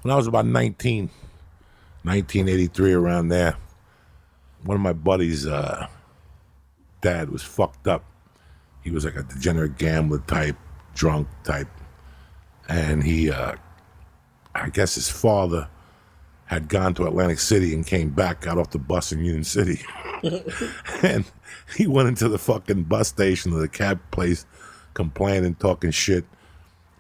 when I was about 19, 1983, around there, one of my buddies' dad was fucked up. He was like a degenerate gambler type, drunk type. And he, I guess his father had gone to Atlantic City and came back, got off the bus in Union City. And he went into the fucking bus station or the cab place complaining, talking shit.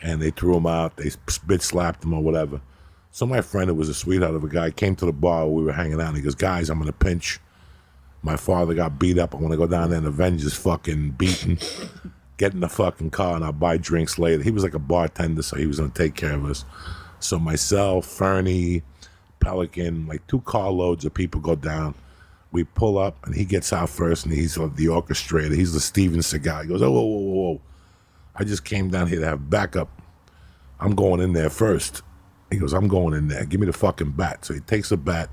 And they threw him out. They spit slapped him or whatever. So my friend, who was a sweetheart of a guy, came to the bar where we were hanging out. And he goes, guys, I'm in a pinch. My father got beat up. I want to go down there and avenge his fucking beating. Get in the fucking car and I'll buy drinks later. He was like a bartender, so he was going to take care of us. So myself, Fernie, Pelican, like 2 carloads of people go down. We pull up and he gets out first and he's the orchestrator. He's the Steven Seagal. He goes, oh, whoa, whoa, whoa. I just came down here to have backup. I'm going in there first. He goes, I'm going in there. Give me the fucking bat. So he takes a bat.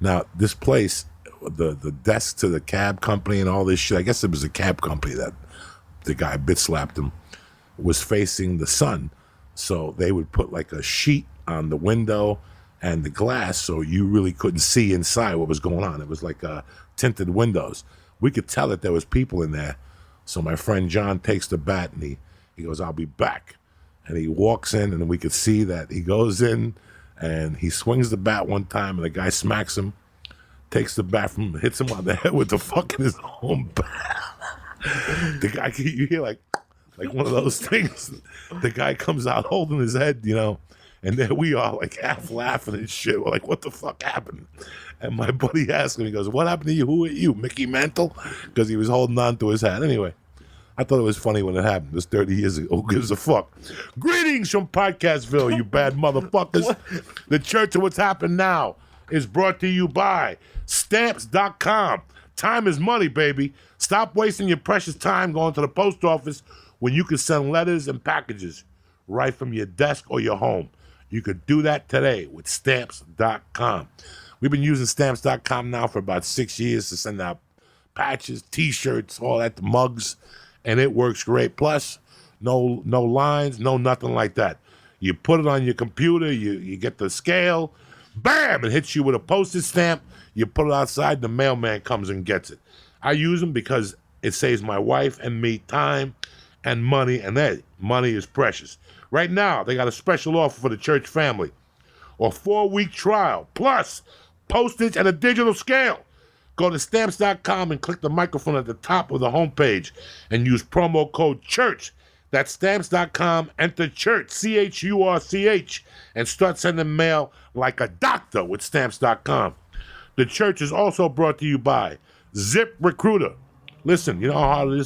Now, this place, the desk to the cab company and all this shit, I guess it was a cab company that the guy bit slapped him, was facing the sun. So they would put like a sheet on the window and the glass so you really couldn't see inside what was going on. It was like tinted windows. We could tell that there was people in there. So my friend John takes the bat and he goes, I'll be back. And he walks in and we could see that he goes in and he swings the bat one time and the guy smacks him, takes the bat from him, hits him on the head with the fucking his own bat. The guy, you hear like one of those things. The guy comes out holding his head, you know, and there we are, like half laughing and shit. We're like, what the fuck happened? And my buddy asked him, he goes, what happened to you? Who are you, Mickey Mantle? Because he was holding on to his hat. Anyway, I thought it was funny when it happened. It was 30 years ago. Who gives a fuck? Greetings from Podcastville, you bad motherfuckers. The Church of What's Happened Now is brought to you by Stamps.com. Time is money, baby. Stop wasting your precious time going to the post office when you can send letters and packages right from your desk or your home. You could do that today with Stamps.com. We've been using Stamps.com now for about 6 years to send out patches, T-shirts, all that, the mugs, and it works great. Plus, no lines, no nothing like that. You put it on your computer, you get the scale, bam, it hits you with a postage stamp. You put it outside, the mailman comes and gets it. I use them because it saves my wife and me time and money, and that money is precious. Right now, they got a special offer for the church family. A 4-week trial, plus postage and a digital scale. Go to Stamps.com and click the microphone at the top of the homepage and use promo code CHURCH. That's Stamps.com, enter CHURCH, CHURCH, and start sending mail like a doctor with Stamps.com. The Church is also brought to you by ZipRecruiter. Listen, you know how hard it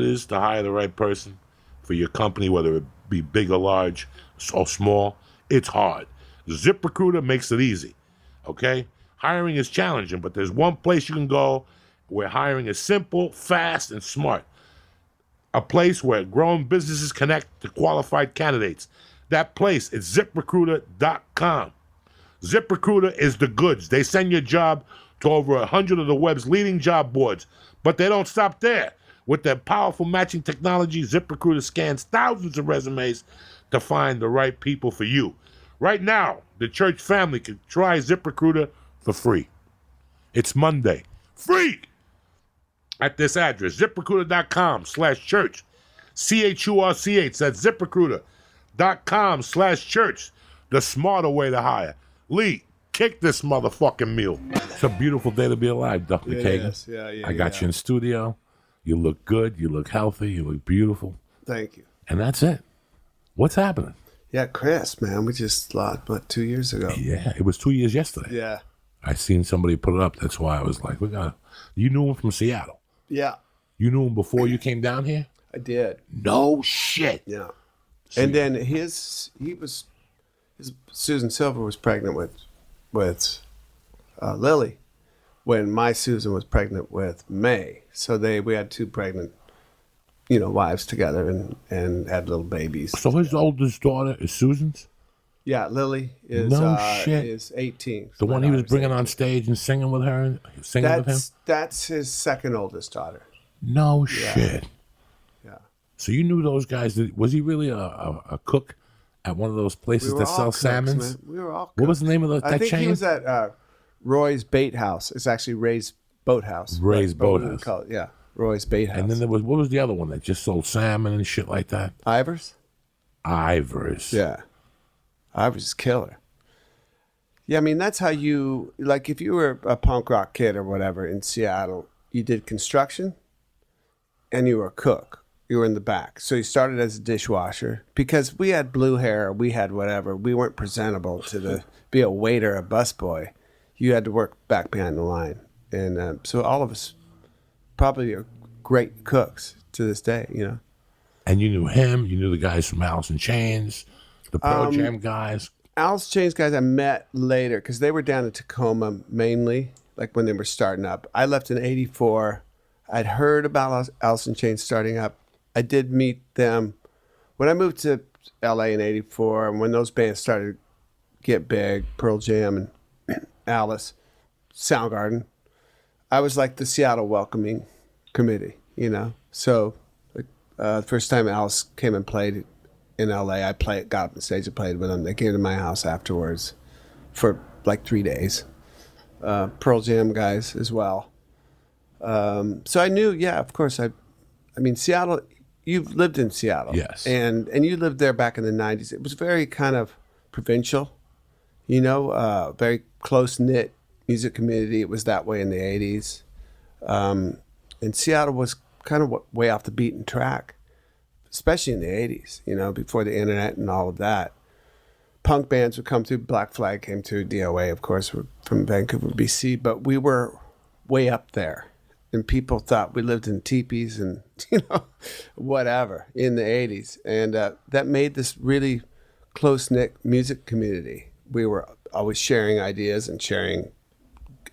is to hire the right person for your company, whether it be big or large or small. It's hard. ZipRecruiter makes it easy. Okay? Hiring is challenging, but there's one place you can go where hiring is simple, fast, and smart. A place where growing businesses connect to qualified candidates. That place is ZipRecruiter.com. ZipRecruiter is the goods. They send your job to over 100 of the web's leading job boards. But they don't stop there. With their powerful matching technology, ZipRecruiter scans thousands of resumes to find the right people for you. Right now, the church family can try ZipRecruiter for free. It's Monday. Free! At this address, ZipRecruiter.com/church. CHURCH. That's ZipRecruiter.com/church. The smarter way to hire. Lee, kick this motherfucking mule. It's a beautiful day to be alive, Duff McKagan. Yes, yeah. I got you in studio. You look good. You look healthy. You look beautiful. Thank you. And that's it. What's happening? Yeah, Chris, man. We just lost, 2 years ago? Yeah, it was 2 years yesterday. Yeah. I seen somebody put it up. That's why I was like, you knew him from Seattle. Yeah. You knew him before you came down here? I did. No shit. Yeah. And then Susan Silver was pregnant with Lily when my Susan was pregnant with May. So we had 2 pregnant, wives together and had little babies. So his oldest daughter is Susan's? Yeah, Lily is is 18. The one he was bringing on stage and singing with her, with him? That's his second oldest daughter. No shit. Yeah. So you knew those guys. Was he really a cook At one of those places We were that all sell cooks, salmons? man. We were all What was cooks. the name of I that think chain? he was at Roy's Bait House. It's actually Ray's Boathouse. Ray's but we would Boathouse. call it, yeah, Roy's Bait House. And then what was the other one that just sold salmon and shit like that? Ivers? Ivers. Yeah. Ivers is killer. Yeah, I mean, that's how you, like, if you were a punk rock kid or whatever in Seattle, you did construction and you were a cook. You were in the back. So you started as a dishwasher because we had blue hair, we had whatever. We weren't presentable to be a waiter, a busboy. You had to work back behind the line. And so all of us probably are great cooks to this day, you know. And you knew him. You knew the guys from Alice in Chains, the Pearl Jam guys. Alice Chains guys I met later because they were down in Tacoma mainly, like when they were starting up. I left in '84. I'd heard about Alice in Chains starting up. I did meet them when I moved to LA in '84, and when those bands started to get big, Pearl Jam and Alice, Soundgarden. I was like the Seattle welcoming committee, you know. So the first time Alice came and played in LA, got up on stage and played with them. They came to my house afterwards for like 3 days. Pearl Jam guys as well. So I knew, yeah, of course. I mean, Seattle. You've lived in Seattle, yes, and you lived there back in the '90s. It was very kind of provincial, you know, very close knit music community. It was that way in the '80s, and Seattle was kind of way off the beaten track, especially in the '80s. You know, before the internet and all of that. Punk bands would come through. Black Flag came through. DOA, of course, were from Vancouver, BC, but we were way up there. And people thought we lived in teepees and, you know, whatever in the 80s. And that made this really close-knit music community. We were always sharing ideas and sharing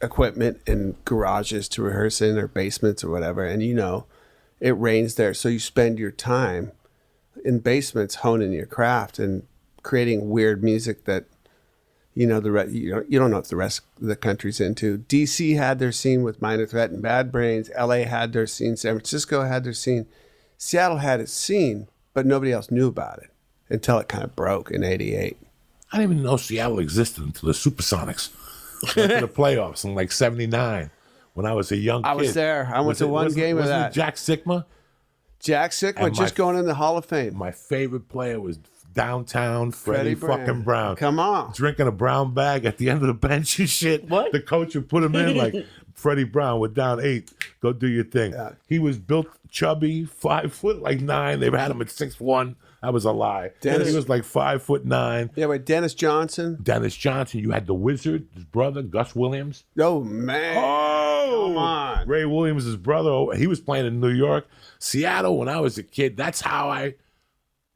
equipment in garages to rehearse in or basements or whatever. And, you know, it rains there. So you spend your time in basements honing your craft and creating weird music that, you know, you don't know what the rest of the country's into. DC had their scene with Minor Threat and Bad Brains. LA had their scene. San Francisco had their scene. Seattle had its scene, but nobody else knew about it until it kind of broke in '88. I didn't even know Seattle existed until the Supersonics went to the playoffs in like '79 when I was a young kid. I was there. I went to one game of that. Wasn't it Jack Sikma? Jack Sikma just going in the Hall of Fame. My favorite player was downtown Freddie Brown. fucking Brown. Come on. Drinking a brown bag at the end of the bench and shit. What? The coach would put him in like, Freddie Brown, we're down 8. Go do your thing. Yeah. He was built chubby, 5 foot, like 9. They had him at 6'1". That was a lie. Dennis- He was like 5'9". Yeah, wait, Dennis Johnson. Dennis Johnson. You had the Wizard, his brother, Gus Williams. Oh, man. Oh, Come on. Ray Williams, his brother. He was playing in New York. Seattle, when I was a kid, that's how I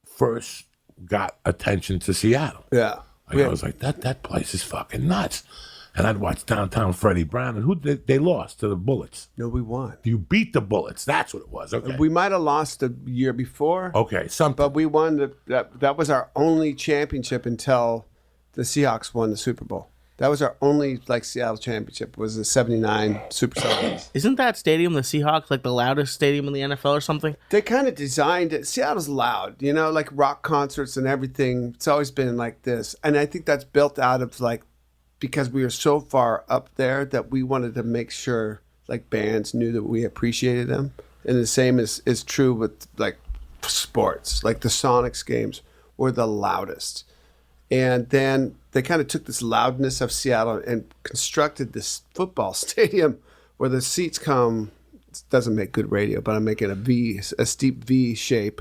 first got attention to Seattle. Yeah. Like, I was like, that place is fucking nuts. And I'd watch Downtown Freddie Brown. And who did they lost to the Bullets? No, we won. You beat the Bullets. That's what it was. Okay. We might have lost the year before. Okay, something. But we won. That was our only championship until the Seahawks won the Super Bowl. That was our only Seattle championship. Was the '79 Supersonics. Isn't that stadium, the Seahawks, like the loudest stadium in the NFL or something? They kind of designed it. Seattle's loud, you know, like rock concerts and everything. It's always been like this, and I think that's built out of because we were so far up there that we wanted to make sure bands knew that we appreciated them. And the same is true with sports. Like the Sonics games were the loudest. And then they kind of took this loudness of Seattle and constructed this football stadium where the seats come, it doesn't make good radio, but I'm making a steep V shape.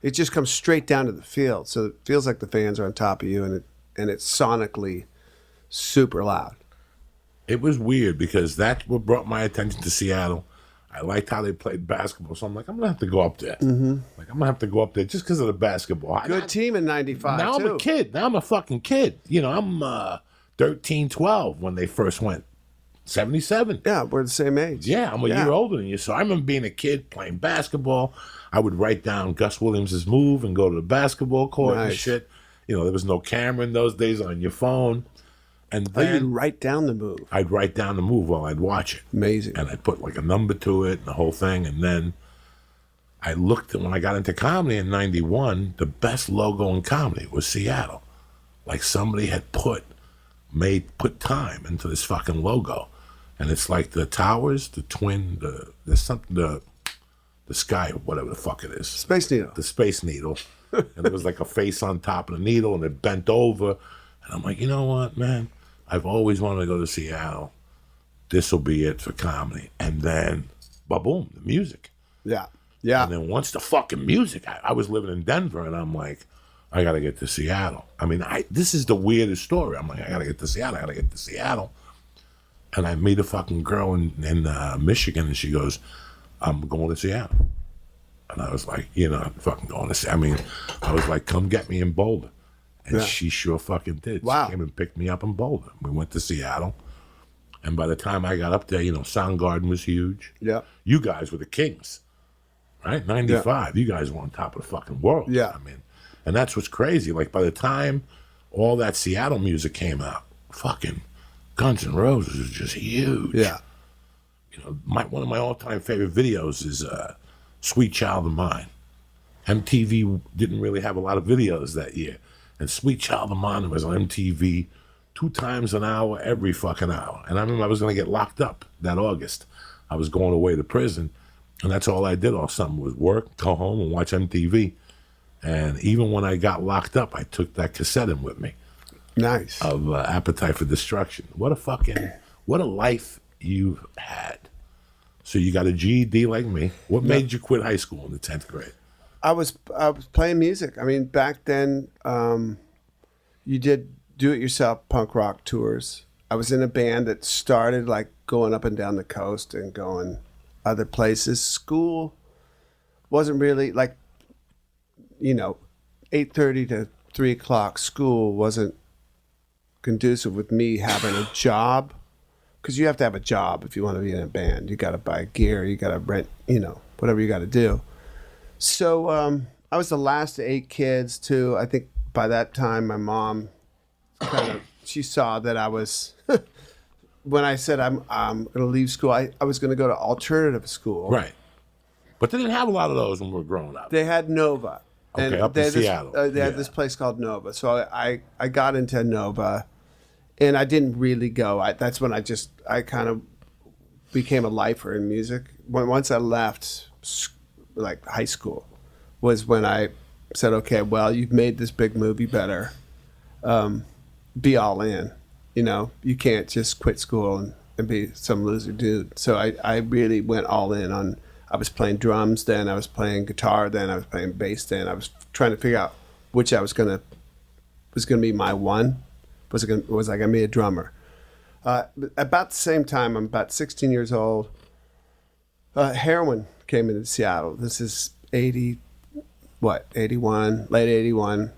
It just comes straight down to the field. So it feels like the fans are on top of you, and it's sonically super loud. It was weird because that's what brought my attention to Seattle. I liked how they played basketball, so I'm like, I'm gonna have to go up there. Mm-hmm. I'm gonna have to go up there just because of the basketball. Good team in '95. Now I'm a kid. Now I'm a fucking kid. You know, I'm 13, 12 when they first went. 77. Yeah, we're the same age. Yeah, I'm a year older than you. So I remember being a kid playing basketball. I would write down Gus Williams' move and go to the basketball court and shit. You know, there was no camera in those days on your phone. And then you'd write down the move. I'd write down the move while I'd watch it. Amazing. And I'd put a number to it and the whole thing. And then I looked at when I got into comedy in '91. The best logo in comedy was Seattle. Like somebody had put time into this fucking logo, and it's like the towers, the twin, there's something the sky, whatever the fuck it is, Space Needle. the Space Needle, and it was like a face on top of the needle, and it bent over, and I'm like, you know what, man, I've always wanted to go to Seattle. This will be it for comedy, and then, boom, the music. Yeah. Yeah. And then once the fucking music, I was living in Denver, and I'm like, I gotta get to Seattle. I mean, this is the weirdest story. I'm like, I gotta get to Seattle. And I meet a fucking girl in Michigan, and she goes, I'm going to Seattle. And I was like, you're not fucking going to Seattle. I mean, I was like, come get me in Boulder. And she sure fucking did. Wow. She came and picked me up in Boulder. We went to Seattle. And by the time I got up there, Soundgarden was huge. Yeah. You guys were the kings, right? 95. You guys were on top of the fucking world. Yeah. I mean, and that's what's crazy. Like, by the time all that Seattle music came out, fucking Guns N' Roses was just huge. Yeah. One of my all-time favorite videos is Sweet Child of Mine. MTV didn't really have a lot of videos that year. And Sweet Child of Mine was on MTV 2 times an hour, every fucking hour. And I remember I was going to get locked up that August. I was going away to prison, and that's all I did all summer was work, go home, and watch MTV. And even when I got locked up, I took that cassette in with me. Nice. Of Appetite for Destruction. What a life you've had. So you got a GED like me. What made you quit high school in the 10th grade? I was playing music. I mean, back then, you did do-it-yourself punk rock tours. I was in a band that started like going up and down the coast and going other places. School wasn't really like, 8:30 to 3 o'clock. School wasn't conducive with me having a job, because you have to have a job if you want to be in a band. You got to buy gear, you got to rent, whatever you got to do. So I was the last of 8 kids too. I think by that time my mom she saw that I was when I said I'm going to leave school, I was going to go to alternative school. Right. But they didn't have a lot of those when we were growing up. They had Nova. Okay, and up in Seattle. They had this place called Nova. So I got into Nova, and I didn't really go. That's when I kind of became a lifer in music. Once I left like high school was when I said, okay, well, you've made this big movie, better be all in. You can't just quit school and be some loser dude. So I really went all in on. I was playing drums then, I was playing guitar then, I was playing bass then. I was trying to figure out which was gonna be my one. Was I gonna be a drummer? About the same time, I'm about 16 years old. Heroin came into Seattle. This is 81, late 81,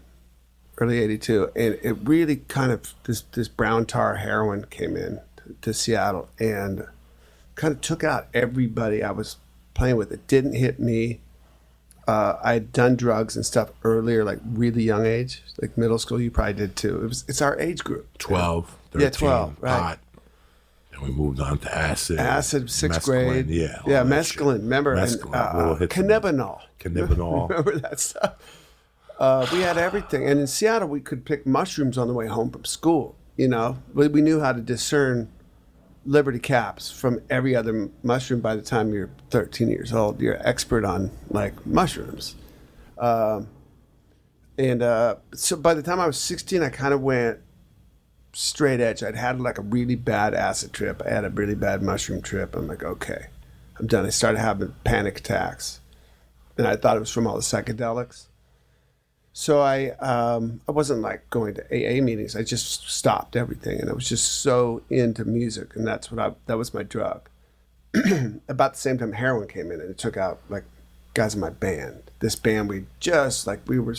early 82, and it really kind of this brown tar heroin came in to Seattle and kind of took out everybody I was playing with. It didn't hit me. I had done drugs and stuff earlier, like really young age, like middle school. You probably did too. It's our age group. 12, 13, yeah, 12, right. pot. And we moved on to acid. Acid, 6th grade. Yeah, mescaline. Remember? Mescaline, and Cannabinol. Remember that stuff? We had everything. And in Seattle, we could pick mushrooms on the way home from school. We knew how to discern Liberty Caps from every other mushroom. By the time you're 13 years old, you're an expert on like mushrooms. So by the time I was 16, I kind of went straight edge. I'd had like a really bad acid trip. I had a really bad mushroom trip. I'm like, okay, I'm done. I started having panic attacks, and I thought it was from all the psychedelics. So I wasn't like going to AA meetings. I just stopped everything, and I was just so into music, and that was my drug. About the same time, heroin came in, and it took out like guys in my band. This band, we were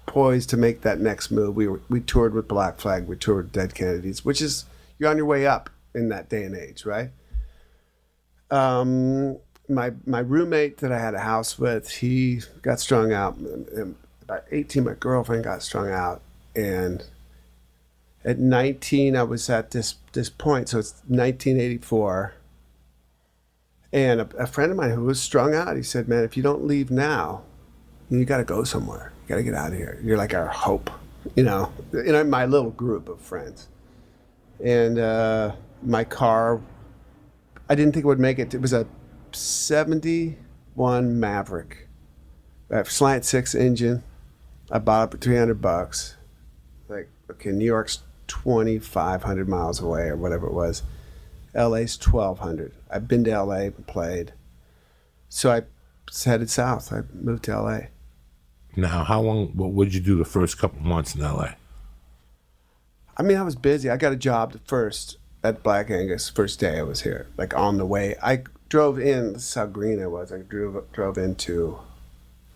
poised to make that next move. We toured with Black Flag, we toured with Dead Kennedys, which is you're on your way up in that day and age, right? My roommate that I had a house with, he got strung out. About 18, my girlfriend got strung out, and at 19, I was at this point. So it's 1984, And a friend of mine who was strung out, he said, man, if you don't leave now, you got to go somewhere. You got to get out of here. You're like our hope, in my little group of friends. And my car, I didn't think it would make it. It was a 71 Maverick, a slant 6 engine. I bought it for $300. Like, okay, New York's 2,500 miles away or whatever it was. LA's 1,200. I've been to LA and played. So I headed south. I moved to LA. Now, what would you do the first couple months in LA? I mean, I was busy. I got a job first at Black Angus, first day I was here, like on the way. I drove in, this is how green I was. I drove into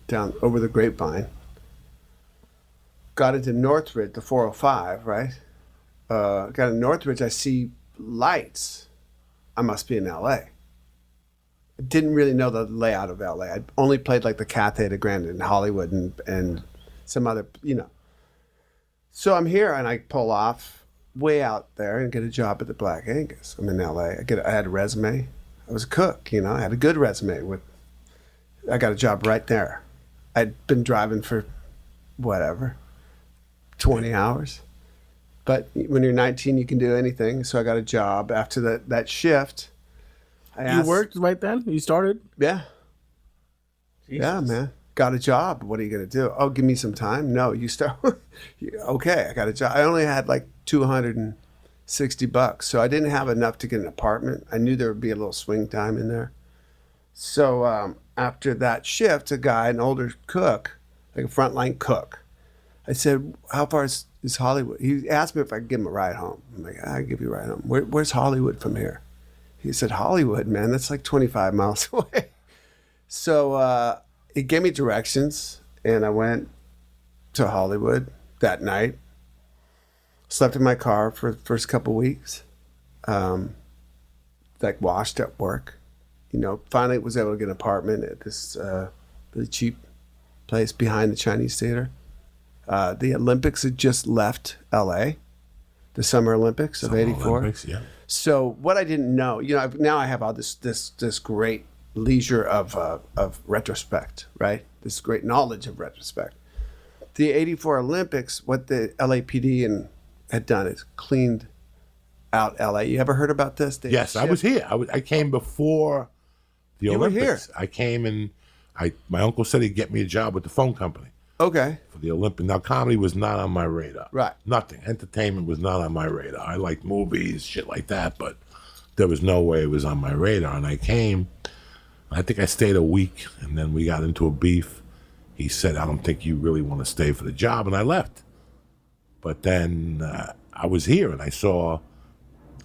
down over the Grapevine. Got into Northridge, the 405, right? Got in Northridge, I see lights. I must be in LA. I didn't really know the layout of LA. I only played like the Cathay de Grande in Hollywood and some other, So I'm here and I pull off way out there and get a job at the Black Angus. I'm in LA. I had a resume. I was a cook, I had a good resume. I got a job right there. I'd been driving for whatever, 20 hours. But when you're 19, you can do anything. So I got a job after that shift. You worked right then? You started? Yeah. Jesus. Yeah, man. Got a job. What are you going to do? Oh, give me some time? No, you start. Okay, I got a job. I only had like $260. So I didn't have enough to get an apartment. I knew there would be a little swing time in there. So after that shift, an older cook, like a frontline cook, I said, how far is Hollywood? He asked me if I could give him a ride home. I'm like, I'll give you a ride home. Where's Hollywood from here? He said, Hollywood, man, that's like 25 miles away. So he gave me directions, and I went to Hollywood that night. Slept in my car for the first couple weeks. Washed at work. Finally was able to get an apartment at this really cheap place behind the Chinese Theater. The Olympics had just left LA, the Summer Olympics of '84. Yeah. So what I didn't know, now I have all this great leisure of retrospect, right? This great knowledge of retrospect. The '84 Olympics, what the LAPD had done is cleaned out LA. You ever heard about this? Yes, I was here. I came before the Olympics. You were here. I came and my uncle said he'd get me a job with the phone company. Okay. For the Olympics. Now, comedy was not on my radar. Right. Nothing. Entertainment was not on my radar. I liked movies, shit like that, but there was no way it was on my radar. And I came, I think I stayed a week, and then we got into a beef. He said, I don't think you really want to stay for the job, and I left. But then I was here, and I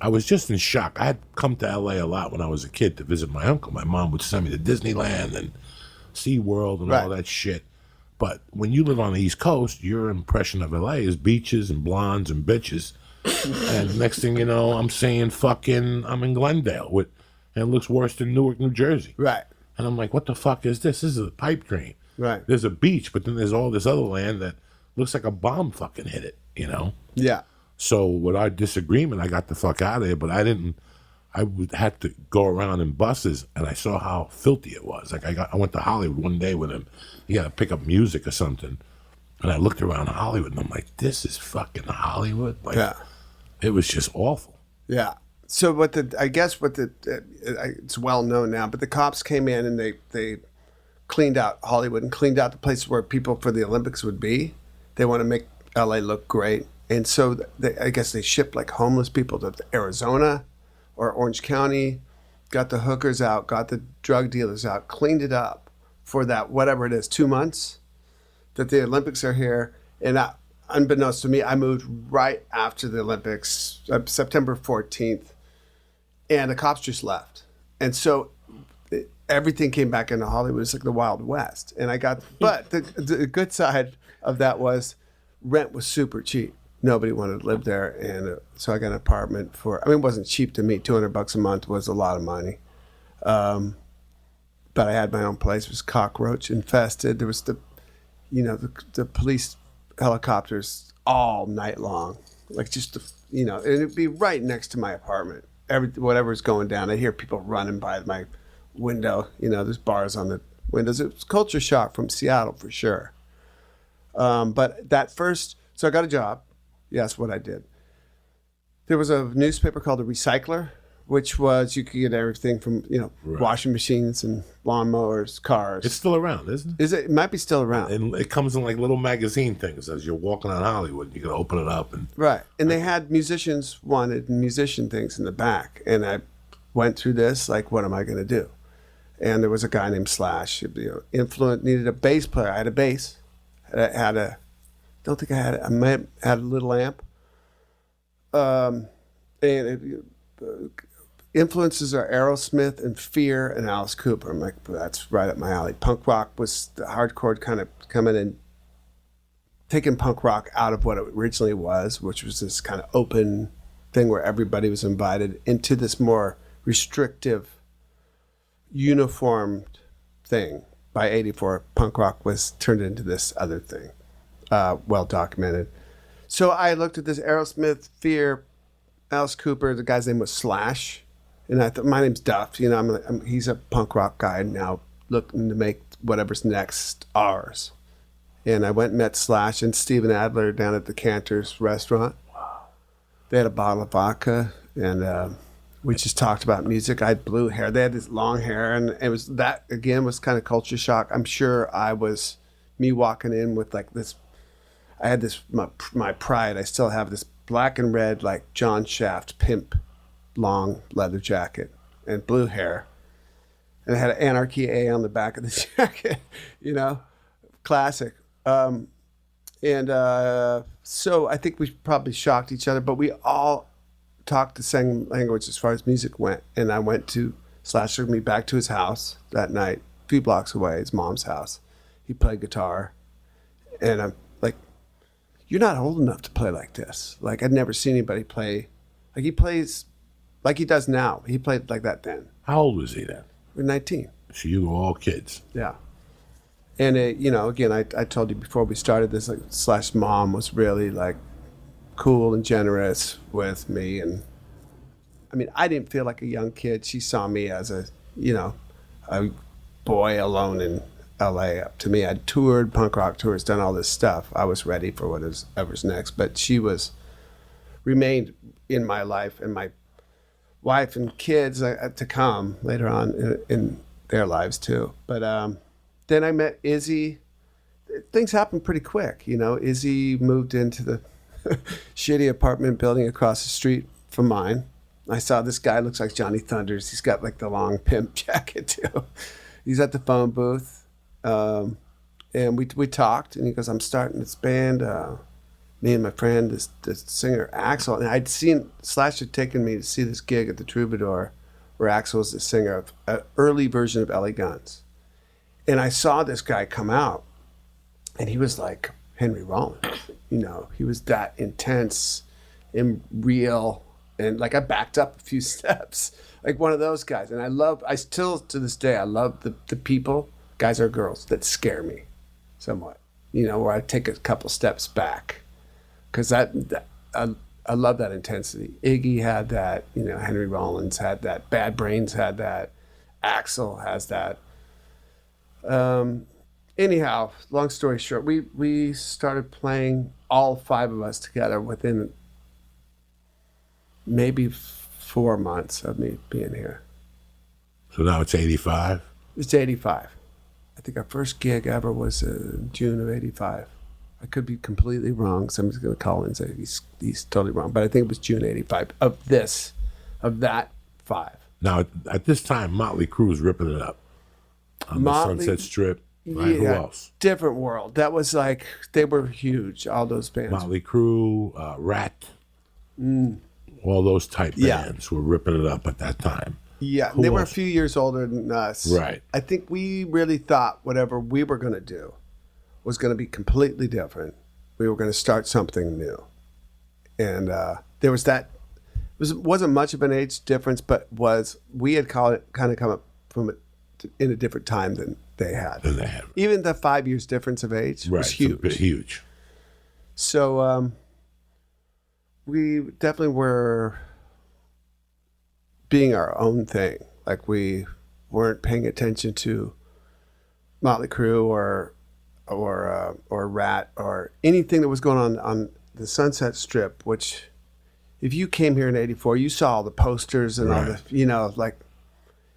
was just in shock. I had come to L.A. a lot when I was a kid to visit my uncle. My mom would send me to Disneyland and SeaWorld and all that shit. But when you live on the East Coast, your impression of LA is beaches and blondes and bitches. And next thing you know, I'm saying I'm in Glendale and it looks worse than Newark, New Jersey. Right. And I'm like, what the fuck is this? This is a pipe dream. Right. There's a beach, but then there's all this other land that looks like a bomb fucking hit it, Yeah. So with our disagreement, I got the fuck out of there, but I had to go around in buses, and I saw how filthy it was. Like I went to Hollywood one day with him. He had to pick up music or something, and I looked around Hollywood, and I'm like, "This is fucking Hollywood." Like, yeah, it was just awful. Yeah. So it's well known now, but the cops came in and they cleaned out Hollywood and cleaned out the places where people for the Olympics would be. They want to make LA look great, and so I guess they shipped like homeless people to Arizona or Orange County, got the hookers out, got the drug dealers out, cleaned it up for that, whatever it is, 2 months that the Olympics are here. And unbeknownst to me, I moved right after the Olympics, September 14th, and the cops just left. And so everything came back into Hollywood. It's like the Wild West. And but the good side of that was rent was super cheap. Nobody wanted to live there, and so I got an apartment it wasn't cheap to me. $200 a month was a lot of money, but I had my own place. It was cockroach infested. There was the police helicopters all night long, like and it'd be right next to my apartment. Whatever's going down, I hear people running by my window. There's bars on the windows. It was culture shock from Seattle for sure. But that first, so I got a job. Yes, what I did. There was a newspaper called The Recycler, which was, you could get everything from, Right. washing machines and lawnmowers, cars. It's still around, isn't it? It might be still around. And it comes in like little magazine things as you're walking on Hollywood. You can open it up and Right. And they had musicians wanted musician things in the back. And I went through this, like, what am I going to do? And there was a guy named Slash, needed a bass player. I had a bass. Don't think I might have had a little amp. Influences are Aerosmith and Fear and Alice Cooper. I'm like, that's right up my alley. Punk rock was the hardcore kind of coming in, taking punk rock out of what it originally was, which was this kind of open thing where everybody was invited, into this more restrictive, uniformed thing. By 84, punk rock was turned into this other thing, well documented. So I looked at this Aerosmith, Fear, Alice Cooper. The guy's name was Slash. And I thought, my name's Duff. He's a punk rock guy now looking to make whatever's next ours. And I went and met Slash and Steven Adler down at the Cantor's restaurant. Wow. They had a bottle of vodka, and we just talked about music. I had blue hair. They had this long hair, and it was that, again, was kind of culture shock. I'm sure me walking in with like this, I had this, my pride. I still have this black and red, like John Shaft pimp, long leather jacket and blue hair, and it had an Anarchy A on the back of the jacket, classic. So I think we probably shocked each other, but we all talked the same language as far as music went. And I went to Slash, took me back to his house that night, a few blocks away, his mom's house. He played guitar, and I'm like, you're not old enough to play like this. Like, I'd never seen anybody play like he plays like he does now. He played like that then. how old was he then? We're 19. So you were all kids. Yeah. And, again, I told you before we started this, like, Slash mom was really, like, cool and generous with me. And, I mean, I didn't feel like a young kid. She saw me as a boy alone in L.A. Up to me, I'd toured, punk rock tours, done all this stuff. I was ready for whatever's next. But she remained in my life, and my wife and kids to come later on in their lives too. But then I met Izzy. Things happened pretty quick, Izzy moved into the shitty apartment building across the street from mine. I saw this guy, looks like Johnny Thunders. He's got like the long pimp jacket too. He's at the phone booth, and we talked, and he goes, "I'm starting this band. Me and my friend, this singer Axel." And I'd seen Slash had taken me to see this gig at the Troubadour, where Axel was the singer of an early version of L.A. Guns. And I saw this guy come out, and he was like Henry Rollins. He was that intense and real. And like, I backed up a few steps, like one of those guys. And I still to this day, I love the people, guys or girls, that scare me somewhat, where I take a couple steps back. Because I love that intensity. Iggy had that, Henry Rollins had that, Bad Brains had that, Axel has that. Anyhow, long story short, we started playing, all five of us together, within maybe 4 months of me being here. So now it's 85? It's 85. I think our first gig ever was June of 85. I could be completely wrong. Somebody's going to call in and say he's totally wrong. But I think it was June 85 of that 5. Now, at this time, Motley Crue's ripping it up on the Sunset Strip. Right? Who else? Different world. That was like, they were huge, all those bands. Motley Crue, Rat, all those type bands were ripping it up at that time. Yeah, they were a few years older than us. Right. I think we really thought whatever we were going to do was going to be completely different. We were going to start something new. And there was that, wasn't much of an age difference, but we had kind of come up from it in a different time than they had. Even the 5 years difference of age was huge. Right, huge. So we definitely were being our own thing. Like, we weren't paying attention to Motley Crue or Rat or anything that was going on the Sunset Strip, which if you came here in '84, you saw all the posters and all the, you know, like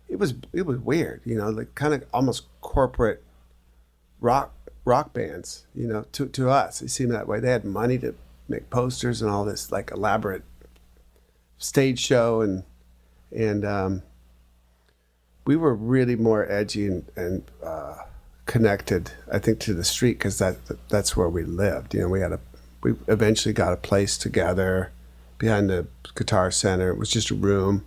it was weird, you know, like kind of almost corporate rock bands, you know, to us. It seemed that way. They had money to make posters and all this like elaborate stage show and we were really more edgy and connected, I think, to the street because that's where we lived. You know, we eventually got a place together behind the Guitar Center. It was just a room.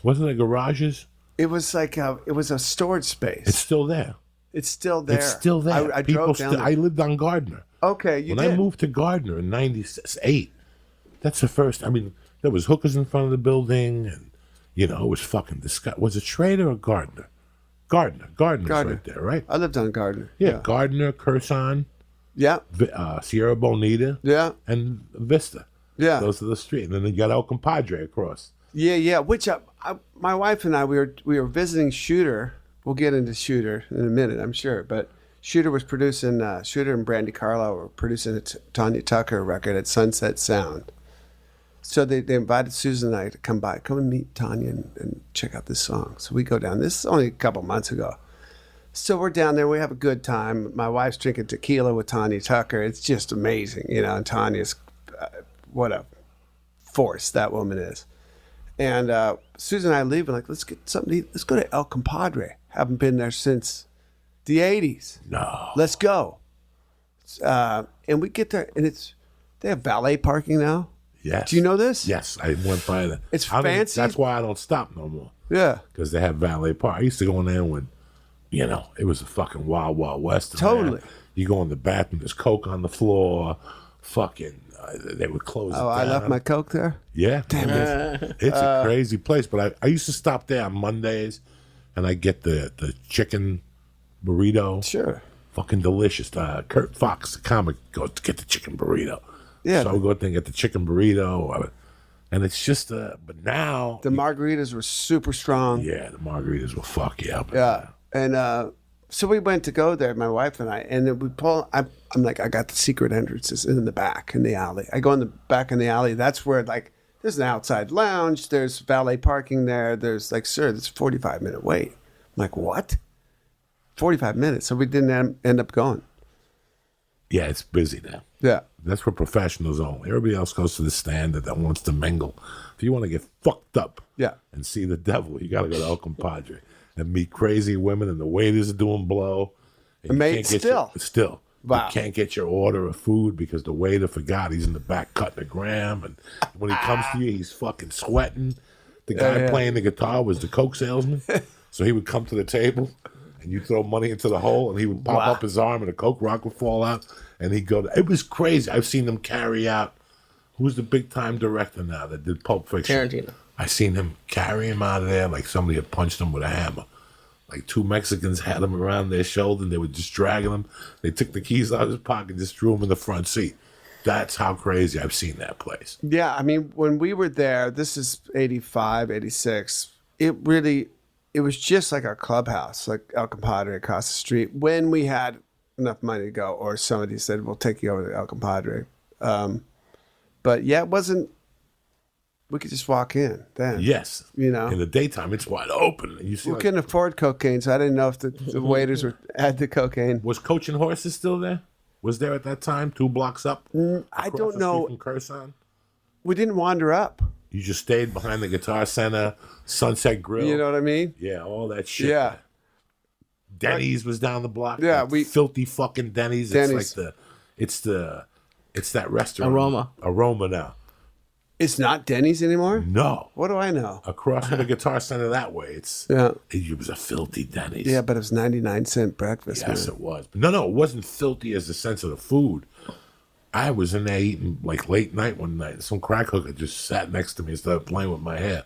Wasn't it garages? It was like it was a storage space. It's still there. It's still there. It's still there. I drove down there. I lived on Gardner. Okay, you when did. I moved to Gardner in '98, that's the first. I mean, there was hookers in front of the building, and you know, it was fucking disgusting. Was it Schrader or Gardner? Gardner's right there, right? I lived on Gardner. Yeah. Gardner, Curson, Yeah. Sierra Bonita, Yeah. and Vista. Yeah. Those are the street, and then you got El Compadre across. Yeah. Which my wife and I we were visiting Shooter. We'll get into Shooter in a minute, I'm sure. But Shooter was producing. Shooter and Brandy Carlisle were producing a Tanya Tucker record at Sunset Sound. So they invited Susan and I to come and meet Tanya and check out this song. So we go down. This is only a couple months ago. So we're down there. We have a good time. My wife's drinking tequila with Tanya Tucker. It's just amazing, you know. And Tanya's, what a force that woman is. And Susan and I leave. We're like, let's get something to eat. Let's go to El Compadre. Haven't been there since the 80s. No. Let's go. And we get there, and they have valet parking now. Yes. Do you know this? Yes, I went by that. It's fancy. That's why I don't stop no more. Yeah. Because they have valet park. I used to go in there when, you know, it was a fucking wild, wild west. Totally. You go in the bathroom, there's coke on the floor. Fucking, they would close it down. I left my Coke there? Yeah. Damn it. It's a crazy place. But I used to stop there on Mondays, and I get the chicken burrito. Sure. Fucking delicious. Kurt Fox, the comic, goes to get the chicken burrito. Yeah. So I go there and get the chicken burrito. And it's just, but now. The margaritas were super strong. Yeah, the margaritas will fuck you up. Yeah. And so we went to go there, my wife and I, and then we pull. I'm like, I got the secret entrances in the back in the alley. I go in the back in the alley. That's where like there's an outside lounge. There's valet parking there. There's like, sir, there's a 45-minute wait. I'm like, what? 45 minutes. So we didn't end up going. Yeah, it's busy now. Yeah. That's for professionals only. Everybody else goes to the standard that wants to mingle. If you want to get fucked up and see the devil, you got to go to El Compadre and meet crazy women, and the waiters are doing blow. And still. Wow. You can't get your order of food because the waiter forgot he's in the back cutting a gram. And when he comes to you, he's fucking sweating. The guy playing the guitar was the Coke salesman. So he would come to the table, and you throw money into the hole, and he would pop up his arm, and a Coke rock would fall out, and he'd go. It was crazy. I've seen them carry out. Who's the big time director now that did Pulp Fiction? Tarantino. I seen him carry him out of there like somebody had punched him with a hammer. Like two Mexicans had him around their shoulder, and they were just dragging him. They took the keys out of his pocket and just threw him in the front seat. That's how crazy I've seen that place. Yeah, I mean, when we were there, this is 85, 86, it was just like our clubhouse, like El Compadre across the street, when we had enough money to go, or somebody said, we'll take you over to El Compadre. But yeah, it wasn't, we could just walk in then. Yes. You know? In the daytime, it's wide open. And you see we couldn't afford cocaine, so I didn't know if the waiters had the cocaine. Was Coaching Horses still there? Was there at that time, 2 blocks up? I don't know. From Curson? We didn't wander up. You just stayed behind the Guitar Center, Sunset Grill. You know what I mean? Yeah, all that shit. Yeah. Denny's was down the block. Yeah, like filthy fucking Denny's. It's like it's that restaurant. Aroma now. It's not Denny's anymore? No. What do I know? Across from the Guitar Center that way. It was a filthy Denny's. Yeah, but it was 99-cent breakfast. Yes, man. it was. But no, it wasn't filthy as the sense of the food. I was in there eating like late night one night. Some crack hooker just sat next to me and started playing with my hair.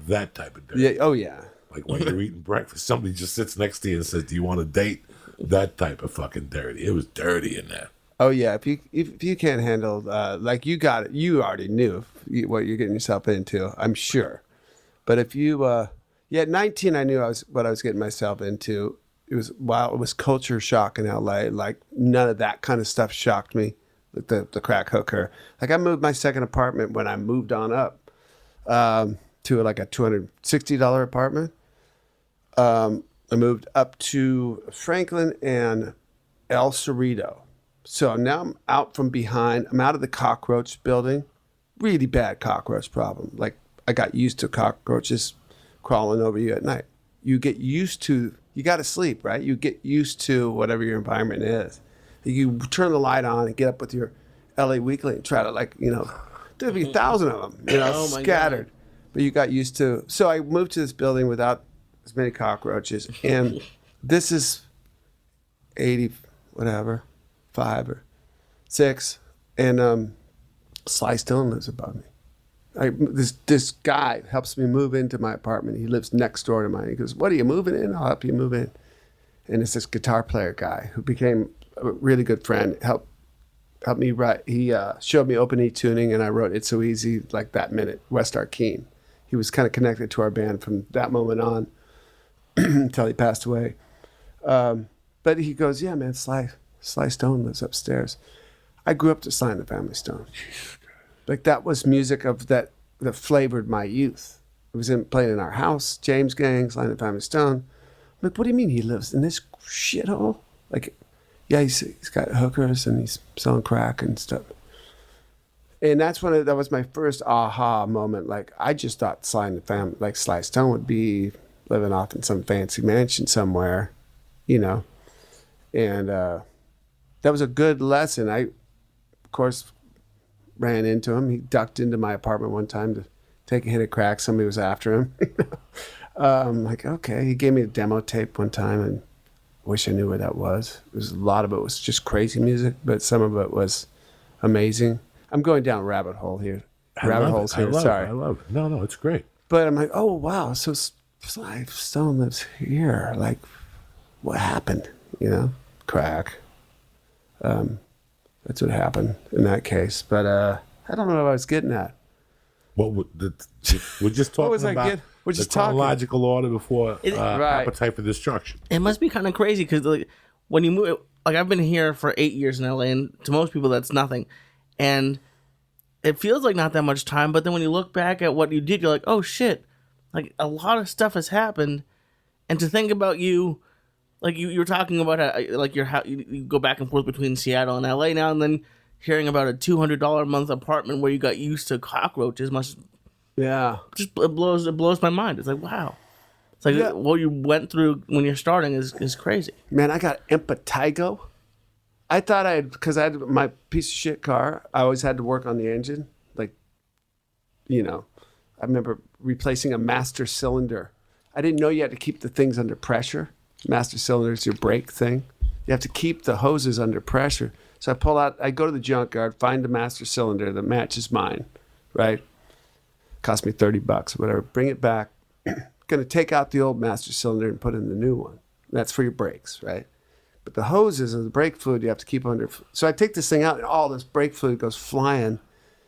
That type of dirty. Yeah. Oh, yeah. Like when you're eating breakfast, somebody just sits next to you and says, "Do you want a date?" That type of fucking dirty. It was dirty in there. Oh yeah, if you can't handle like you got it, you already knew what you're getting yourself into, I'm sure. But if you Yeah, at 19, I knew what I was getting myself into. It was culture shock in LA. Like none of that kind of stuff shocked me. Like the crack hooker. Like I moved my second apartment when I moved on up to like a $260 apartment. I moved up to Franklin and El Cerrito. So now I'm out from behind. I'm out of the cockroach building. Really bad cockroach problem. Like I got used to cockroaches crawling over you at night. You get used to, you got to sleep, right? You get used to whatever your environment is. You turn the light on and get up with your LA Weekly and try to there'd be 1,000 of them, Oh my scattered. God. But you got used to. So I moved to this building without as many cockroaches. And this is 80, whatever, 5 or 6. And Sly Stone lives above me. This guy helps me move into my apartment. He lives next door to mine. He goes, "What are you moving in? I'll help you move in." And it's this guitar player guy who became a really good friend. Helped me write. He showed me open E tuning, and I wrote "It's So Easy" like that minute. West Arkeen. He was kind of connected to our band from that moment on until he passed away. But he goes, "Yeah, man, Sly Stone lives upstairs." I grew up to Sly and the Family Stone. Like that was music of that flavored my youth. It was playing in our house, James Gang, Sly and the Family Stone. I'm like, what do you mean he lives in this shithole? Like, yeah, he's got hookers and he's selling crack and stuff. And that's when that was my first aha moment. Like, I just thought Sly and the Family, like Sly Stone would be living off in some fancy mansion somewhere, And that was a good lesson. I, of course, ran into him. He ducked into my apartment one time to take a hit of crack. Somebody was after him. I'm like, okay. He gave me a demo tape one time, and wish I knew what that was. A lot of it was just crazy music, but some of it was amazing. I'm going down a rabbit hole here. Rabbit holes here. Sorry. I love it. No, it's great. But I'm like, oh wow. So Sly Stone lives here. Like, what happened? Crack. That's what happened in that case. But I don't know what I was getting at. We're just talking about We're the just talking. chronological order before Right. Appetite for Destruction. It must be kind of crazy because like when you move, like I've been here for 8 years in LA, and to most people that's nothing, and it feels like not that much time. But then when you look back at what you did, you're like, oh shit, like a lot of stuff has happened, and to think about you. Like you were talking about how, like you go back and forth between Seattle and LA now, and then hearing about a $200 a month apartment where you got used to cockroaches must it blows my mind. It's like wow, it's like what you went through when you're starting is crazy. Man, I got impetigo. I thought because I had my piece of shit car. I always had to work on the engine. Like, I remember replacing a master cylinder. I didn't know you had to keep the things under pressure. Master cylinder is your brake thing. You have to keep the hoses under pressure. So I go to the junkyard, find the master cylinder that matches mine, right? Cost me $30 or whatever. Bring it back. Going to take out the old master cylinder and put in the new one. That's for your brakes, right? But the hoses and the brake fluid you have to keep under. So I take this thing out and all this brake fluid goes flying.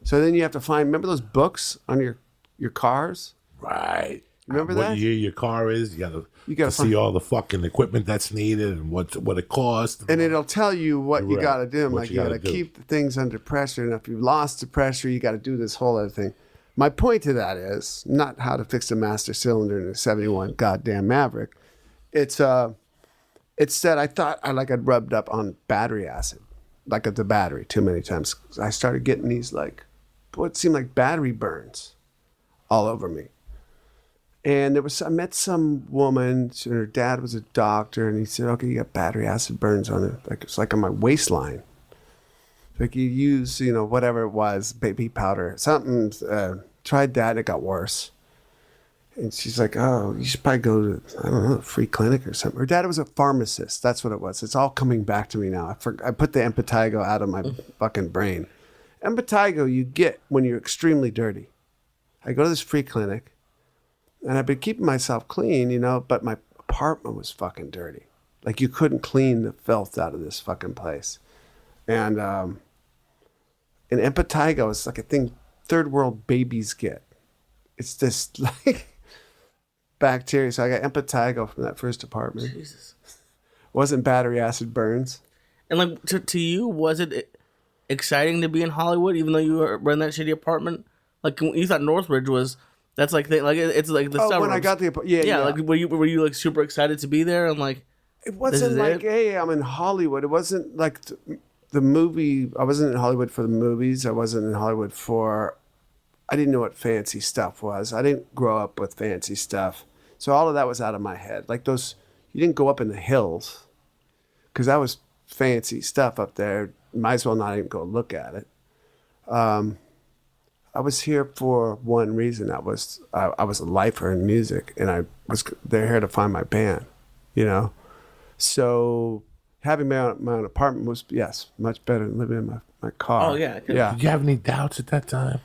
So then you have to remember those books on your cars? Right. Remember what that? year your car is. You gotta see all the fucking equipment that's needed and what it costs. And it'll tell you what you got to do. Like, you got to do. keep the things under pressure. And if you've lost the pressure, you got to do this whole other thing. My point to that is not how to fix a master cylinder in a 71 goddamn Maverick. It's that I thought I'd rubbed up on battery acid, like at the battery too many times. I started getting these what seemed like battery burns all over me. And I met some woman, her dad was a doctor, and he said, okay, you got battery acid burns on it. Like, it's like on my waistline. Like you use, whatever it was, baby powder, something, tried that and it got worse. And she's like, oh, you should probably go to, I don't know, a free clinic or something. Her dad was a pharmacist. That's what it was. It's all coming back to me now. I put the impetigo out of my fucking brain. Impetigo you get when you're extremely dirty. I go to this free clinic. And I've been keeping myself clean, but my apartment was fucking dirty. Like you couldn't clean the filth out of this fucking place. And impetigo is like a thing third world babies get. It's just like, bacteria. So I got impetigo from that first apartment. Jesus. Wasn't battery acid burns. And like to you, was it exciting to be in Hollywood, even though you were in that shitty apartment? Like you thought Northridge was. That's like it's like the suburbs. When I got the yeah. Like were you like super excited to be there and like it wasn't like hey, I'm in Hollywood. It wasn't like the movie. I wasn't in Hollywood for the movies. I wasn't in Hollywood for. I didn't know what fancy stuff was. I didn't grow up with fancy stuff, so all of that was out of my head. Like those, you didn't go up in the hills, because that was fancy stuff up there. Might as well not even go look at it. I was here for one reason. I was a lifer in music, and they're here to find my band, you know. So having my own apartment was much better than living in my car. Oh yeah. Yeah. Did you have any doubts at that time?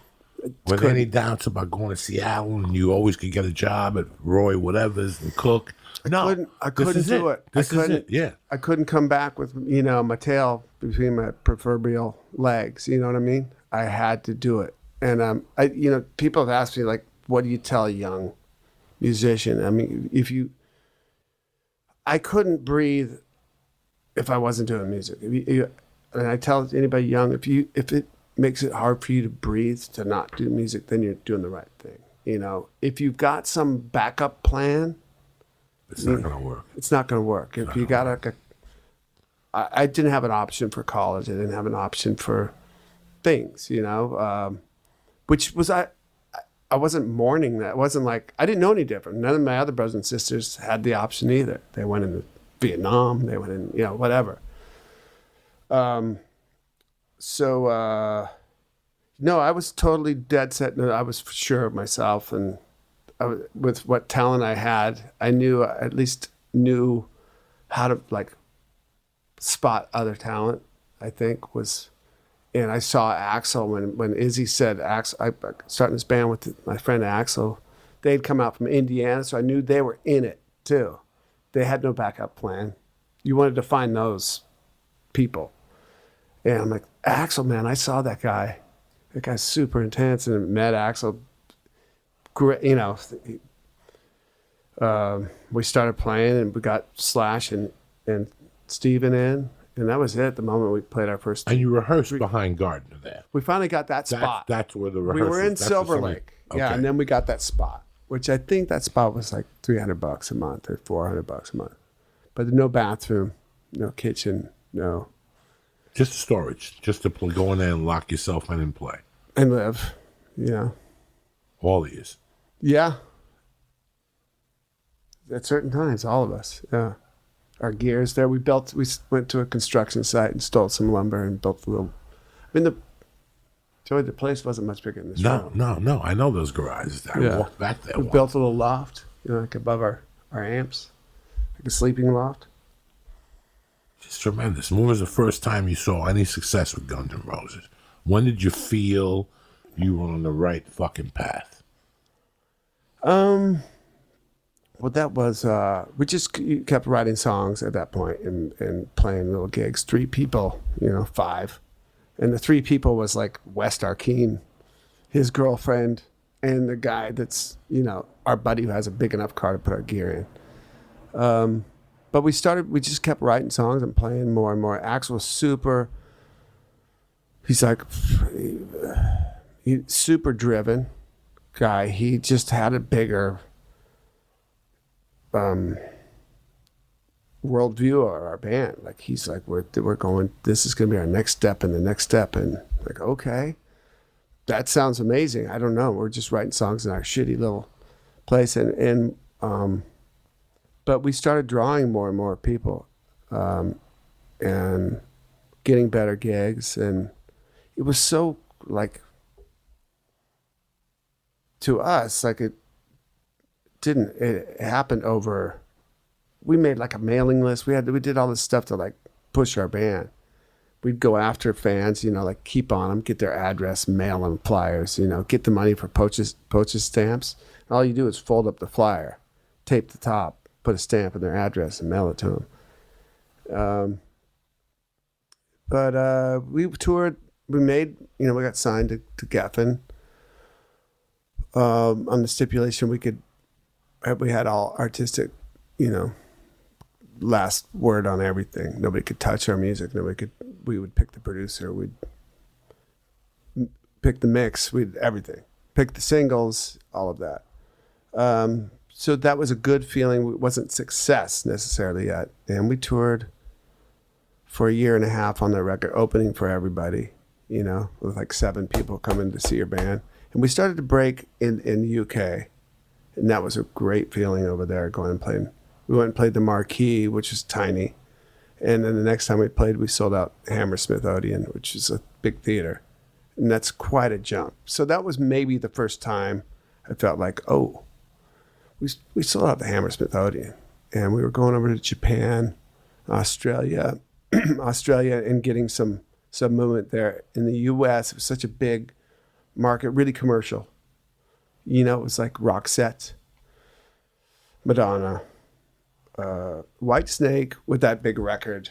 Were there any doubts about going to Seattle and you always could get a job at Roy whatever's and cook? No, I couldn't do it. This is it. Yeah. I couldn't come back with my tail between my proverbial legs. You know what I mean? I had to do it. And people have asked me like, what do you tell a young musician? I mean, I couldn't breathe if I wasn't doing music. And I tell anybody young, if it makes it hard for you to breathe to not do music, then you're doing the right thing. You know, if you've got some backup plan, it's not going to work. It's not going to work. If you got I didn't have an option for college. I didn't have an option for things, which was I wasn't mourning that. It wasn't like I didn't know any different. None of my other brothers and sisters had the option either. They went into Vietnam. They went in, whatever. No, I was totally dead set. No, I was sure of myself, and with what talent I had, I at least knew how to like spot other talent. I think was, and I saw Axel when Izzy said Axel. I started this band with my friend Axel. They'd come out from Indiana, so I knew they were in it too. They had no backup plan. You wanted to find those people. And I'm like, Axel, man, I saw that guy. That guy's super intense. And met Axel. Great, we started playing, and we got Slash and Steven in. And that was it the moment we played our first. And you rehearsed behind Gardner there. We finally got that spot. That's where the rehearsal. We were in Silver Lake. Okay. Yeah, and then we got that spot, which I think that spot was like $300 a month or $400 a month. But no bathroom, no kitchen, no. Just storage, just to go in there and lock yourself in and play. And live, All these. Yeah. At certain times, all of us, yeah. Our gear's there. We went to a construction site and stole some lumber and built a little. I mean, the place wasn't much bigger than this room. No. I know those garages. I walked back there. We built a little loft, like above our amps, like a sleeping loft. It's tremendous. When was the first time you saw any success with Guns N' Roses? When did you feel you were on the right fucking path? Well, that was we just kept writing songs at that point and playing little gigs. 3 people, 5, and the 3 people was like West Arkeen, his girlfriend, and the guy that's our buddy who has a big enough car to put our gear in. But we just kept writing songs and playing more and more. Axel was he's super driven guy. He just had a bigger worldview of our band. Like he's like, we're going, this is going to be our next step and the next step. And like, okay, that sounds amazing. I don't know. We're just writing songs in our shitty little place. But we started drawing more and more people, and getting better gigs. And it was so like, to us, like it happened over, we made like a mailing list. We did all this stuff to like push our band. We'd go after fans, like keep on them, get their address, mail them flyers, get the money for postage stamps. And all you do is fold up the flyer, tape the top, put a stamp in their address and mail it to them. But we toured, we got signed to Geffen on the stipulation we could we had all artistic, last word on everything. Nobody could touch our music. We would pick the producer. We'd pick the mix. We'd everything. Pick the singles, all of that. So that was a good feeling. It wasn't success necessarily yet. And we toured for a year and a half on the record, opening for everybody, with like 7 people coming to see your band. And we started to break in the UK. And that was a great feeling over there, going and playing. We went and played the Marquee, which is tiny. And then the next time we played, we sold out Hammersmith Odeon, which is a big theater. And that's quite a jump. So that was maybe the first time I felt like, oh, we sold out the Hammersmith Odeon. And we were going over to Japan, Australia, and getting some movement there. In the US, it was such a big market, really commercial. It was like Roxette, Madonna, White Snake with that big record.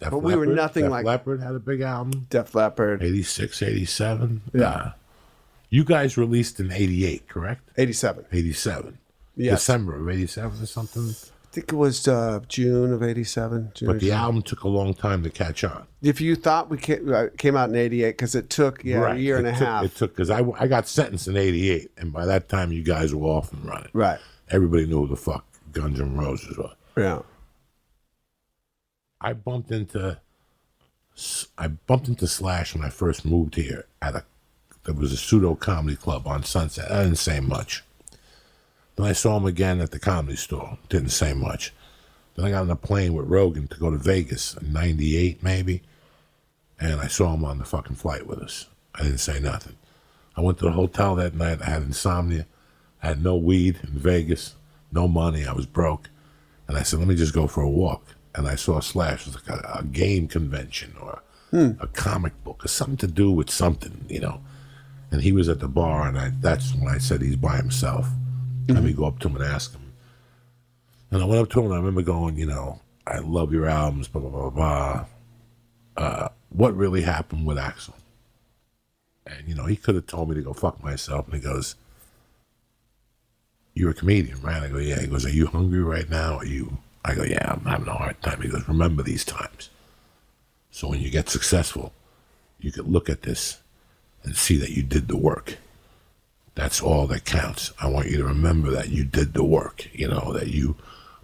But we were nothing like... Def Leppard had a big album. Def Leppard. 86, 87. Yeah. You guys released in 88, correct? 87. 87. Yes. December of 87 or something? I think it was June of 87. But the album took a long time to catch on. If you thought we came out in 88, because it took a year and a half. It took, because I got sentenced in 88, and by that time you guys were off and running. Right. Everybody knew who the fuck Guns N' Roses were. Yeah. I bumped into Slash when I first moved here there was a pseudo comedy club on Sunset. I didn't say much. Then I saw him again at the Comedy Store. Didn't say much. Then I got on a plane with Rogan to go to Vegas in 98 maybe. And I saw him on the fucking flight with us. I didn't say nothing. I went to the hotel that night. I had insomnia. I had no weed in Vegas. No money. I was broke. And I said, let me just go for a walk. And I saw Slash. It was like a game convention or a comic book or something to do with something, And he was at the bar, and that's when I said he's by himself. Let me go up to him and ask him. And I went up to him, and I remember going, I love your albums, blah, blah, blah, blah. What really happened with Axl? And, he could have told me to go fuck myself. And he goes, you're a comedian, right? I go, yeah. He goes, are you hungry right now? I go, yeah, I'm having a hard time. He goes, remember these times. So when you get successful, you could look at this and see that you did the work. That's all that counts. I want you to remember that you did the work, that you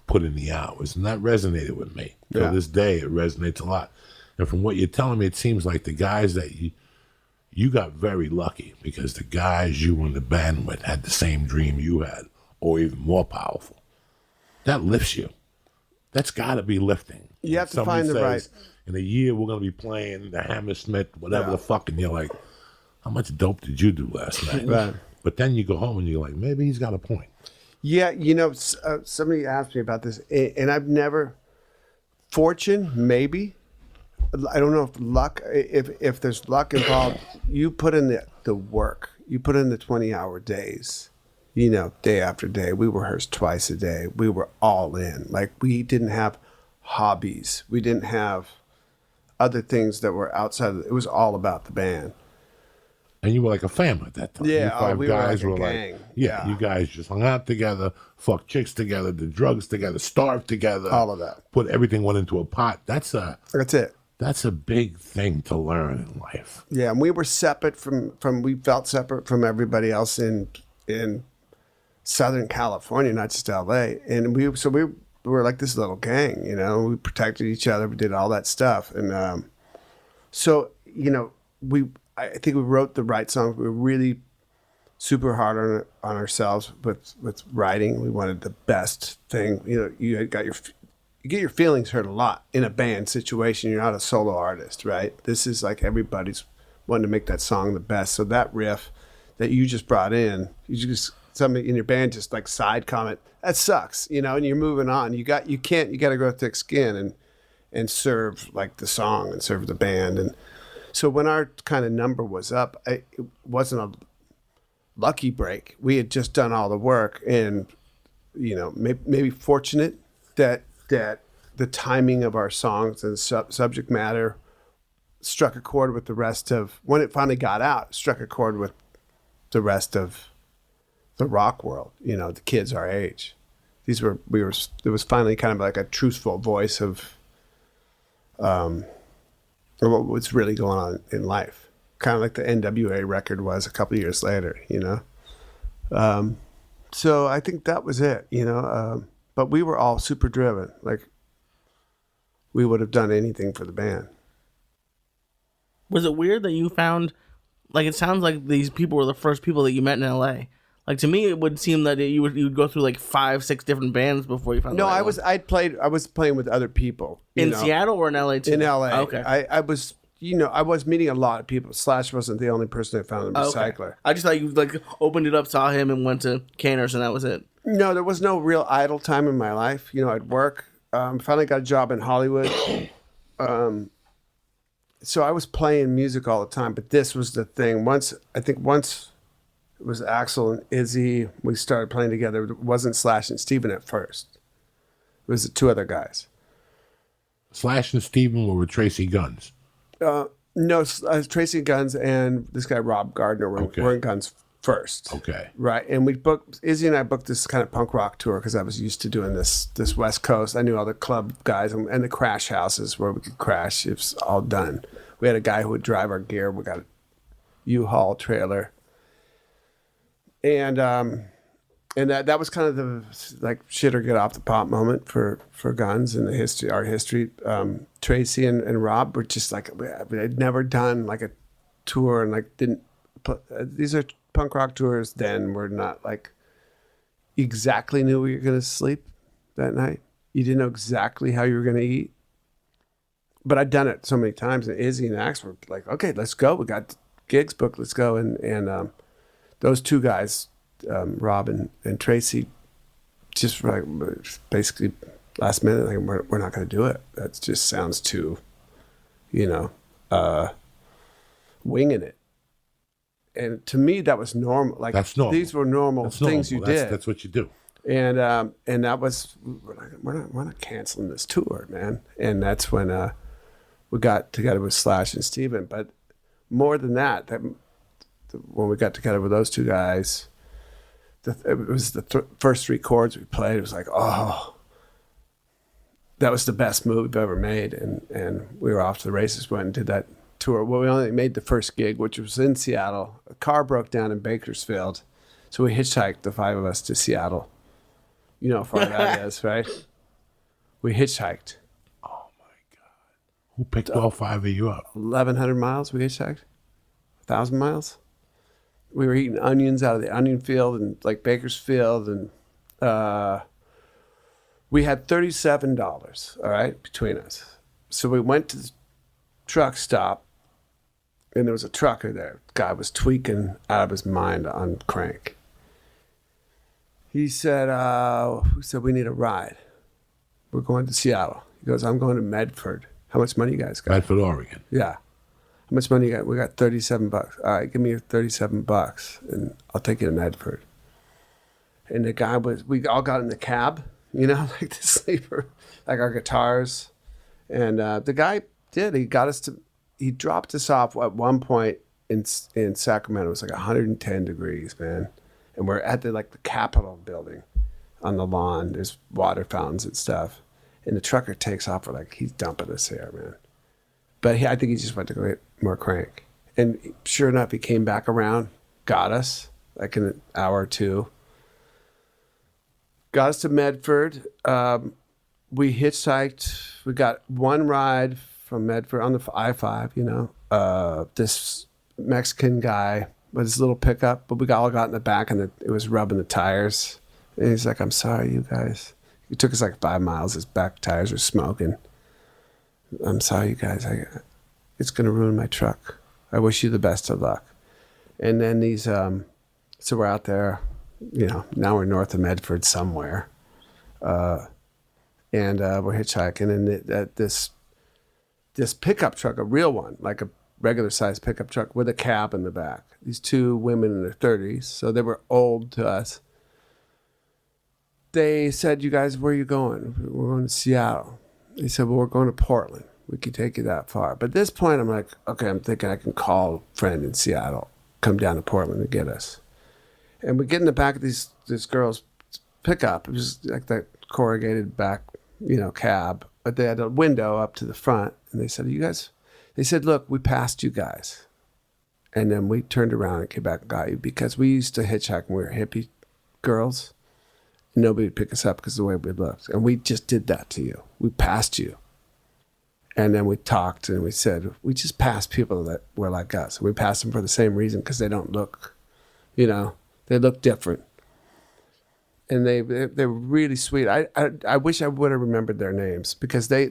put in the hours. And that resonated with me. Yeah. To this day, it resonates a lot. And from what you're telling me, it seems like the guys that you got very lucky, because the guys you were in the band with had the same dream you had, or even more powerful. That lifts you. That's got to be lifting. You have to find the right... In a year, we're going to be playing the Hammersmith, whatever the fuck, and you're like, how much dope did you do last night? Right. But then you go home and you're like, maybe he's got a point. Yeah, somebody asked me about this, and I've never... Fortune, maybe. I don't know if luck, if there's luck involved. You put in the work. You put in the 20-hour days, day after day. We rehearsed twice a day. We were all in. Like, we didn't have hobbies. We didn't have other things that were outside of it. It was all about the band. And you were like a family at that time. Yeah, you five we guys were like a like, gang. Yeah, you guys just hung out together, fucked chicks together, did drugs together, starved together. All of that. Put everything one into a pot. That's it. That's a big thing to learn in life. Yeah, and we were separate we felt separate from everybody else in Southern California, not just LA. And we were like this little gang, we protected each other, we did all that stuff. And I think we wrote the right songs. We were really super hard on ourselves with writing. We wanted the best thing. You get your feelings hurt a lot in a band situation. You're not a solo artist, right? This is like everybody's wanting to make that song the best. So that riff that you just brought in, somebody in your band just like side comment, that sucks, and you're moving on. You got to grow thick skin and serve like the song and serve the band. And so when our kind of number was up, it wasn't a lucky break. We had just done all the work, and maybe fortunate that the timing of our songs and subject matter struck a chord with the rest of, when it finally got out, struck a chord with the rest of the rock world, the kids our age. It was finally kind of like a truthful voice of what was really going on in life. Kind of like the NWA record was a couple of years later, you know? So I think that was it, you know? But we were all super driven. Like, we would have done anything for the band. Was it weird that you found, like, it sounds like these people were the first people that you met in LA. Like, to me, it would seem that you would go through like 5-6 different bands before you found. No, the right I was playing with other people in Seattle or in LA too. In LA, okay. I was, you know, I was meeting a lot of people. Slash wasn't the only person I found in Recycler. Okay. I just thought you like opened it up, saw him, and went to Canners, and that was it. No, there was no real idle time in my life. You know, I'd work. Finally got a job in Hollywood. So I was playing music all the time, but this was the thing. Once it was Axl and Izzy, we started playing together. It wasn't Slash and Steven at first. It was the two other guys. Slash and Steven were with Tracy Guns. No, Tracy Guns and this guy Rob Gardner were in Guns first. Okay. Right, and Izzy and I booked this kind of punk rock tour because I was used to doing this West Coast. I knew all the club guys and the crash houses where we could crash. It was all done. We had a guy who would drive our gear. We got a U-Haul trailer. And that was kind of the like shit or get off the pot moment for Guns in our history. Tracy and Rob were just like, they'd never done like a tour and like these are punk rock tours. Then we're not like exactly knew where you're going to sleep that night. You didn't know exactly how you were going to eat. But I'd done it so many times, and Izzy and Axe were like, okay, let's go. We got gigs booked. Let's go. And those two guys, Rob and Tracy, just like basically last minute, like, we're not going to do it. That just sounds too, you know, winging it. And to me, that was normal. Like, that's normal. These were normal things you did. That's what you do. And that was, we're not canceling this tour, man. And that's when we got together with Slash and Steven. But more than that, when we got together with those two guys, it was the first 3 chords we played. It was like, oh, that was the best move we've ever made. And we were off to the races. Went and did that tour. Well, we only made the first gig, which was in Seattle. A car broke down in Bakersfield. So we hitchhiked, the 5 of us, to Seattle. You know how far that is, right? We hitchhiked. Oh, my God. Who picked all 5 of you up? 1,100 miles we hitchhiked. 1,000 miles. We were eating onions out of the onion field in like Bakersfield, and we had $37, all right, between us. So we went to the truck stop, and there was a trucker there. The guy was tweaking out of his mind on crank. He said, we need a ride. We're going to Seattle. He goes, I'm going to Medford. How much money you guys got? Medford, Oregon. Yeah. How much money you got? We got $37. All right, give me your $37 and I'll take you to Medford. And the guy we all got in the cab, you know, like the sleeper, like our guitars. And the guy he dropped us off at one point in Sacramento. It was like 110 degrees, man. And we're at the Capitol building on the lawn. There's water fountains and stuff. And the trucker takes off. We're like, he's dumping us here, man. But I think he just went to go get more crank. And sure enough, he came back around, got us, like in an hour or two. Got us to Medford. We hitchhiked. We got one ride from Medford on the I-5, you know. This Mexican guy with his little pickup, but we all got in the back and it was rubbing the tires. And he's like, I'm sorry, you guys. It took us like 5 miles. His back tires were smoking. I'm sorry, you guys. It's going to ruin my truck. I wish you the best of luck. And then these, so we're out there, you know, now we're north of Medford somewhere. And we're hitchhiking. And this pickup truck, a real one, like a regular sized pickup truck with a cab in the back. These 2 women in their 30s, so they were old to us. They said, you guys, where are you going? We're going to Seattle. They said, well, we're going to Portland. We can take you that far. But at this point, I'm like, okay, I'm thinking I can call a friend in Seattle, come down to Portland to get us. And we get in the back of this girl's pickup. It was like that corrugated back, cab. But they had a window up to the front, and they said, they said, look, we passed you guys. And then we turned around and came back and got you because we used to hitchhike when we were hippie girls. Nobody would pick us up because of the way we looked. And we just did that to you. We passed you. And then we talked and we said, we just passed people that were like us. We passed them for the same reason because they don't look, they look different. And they're really sweet. I wish I would have remembered their names because they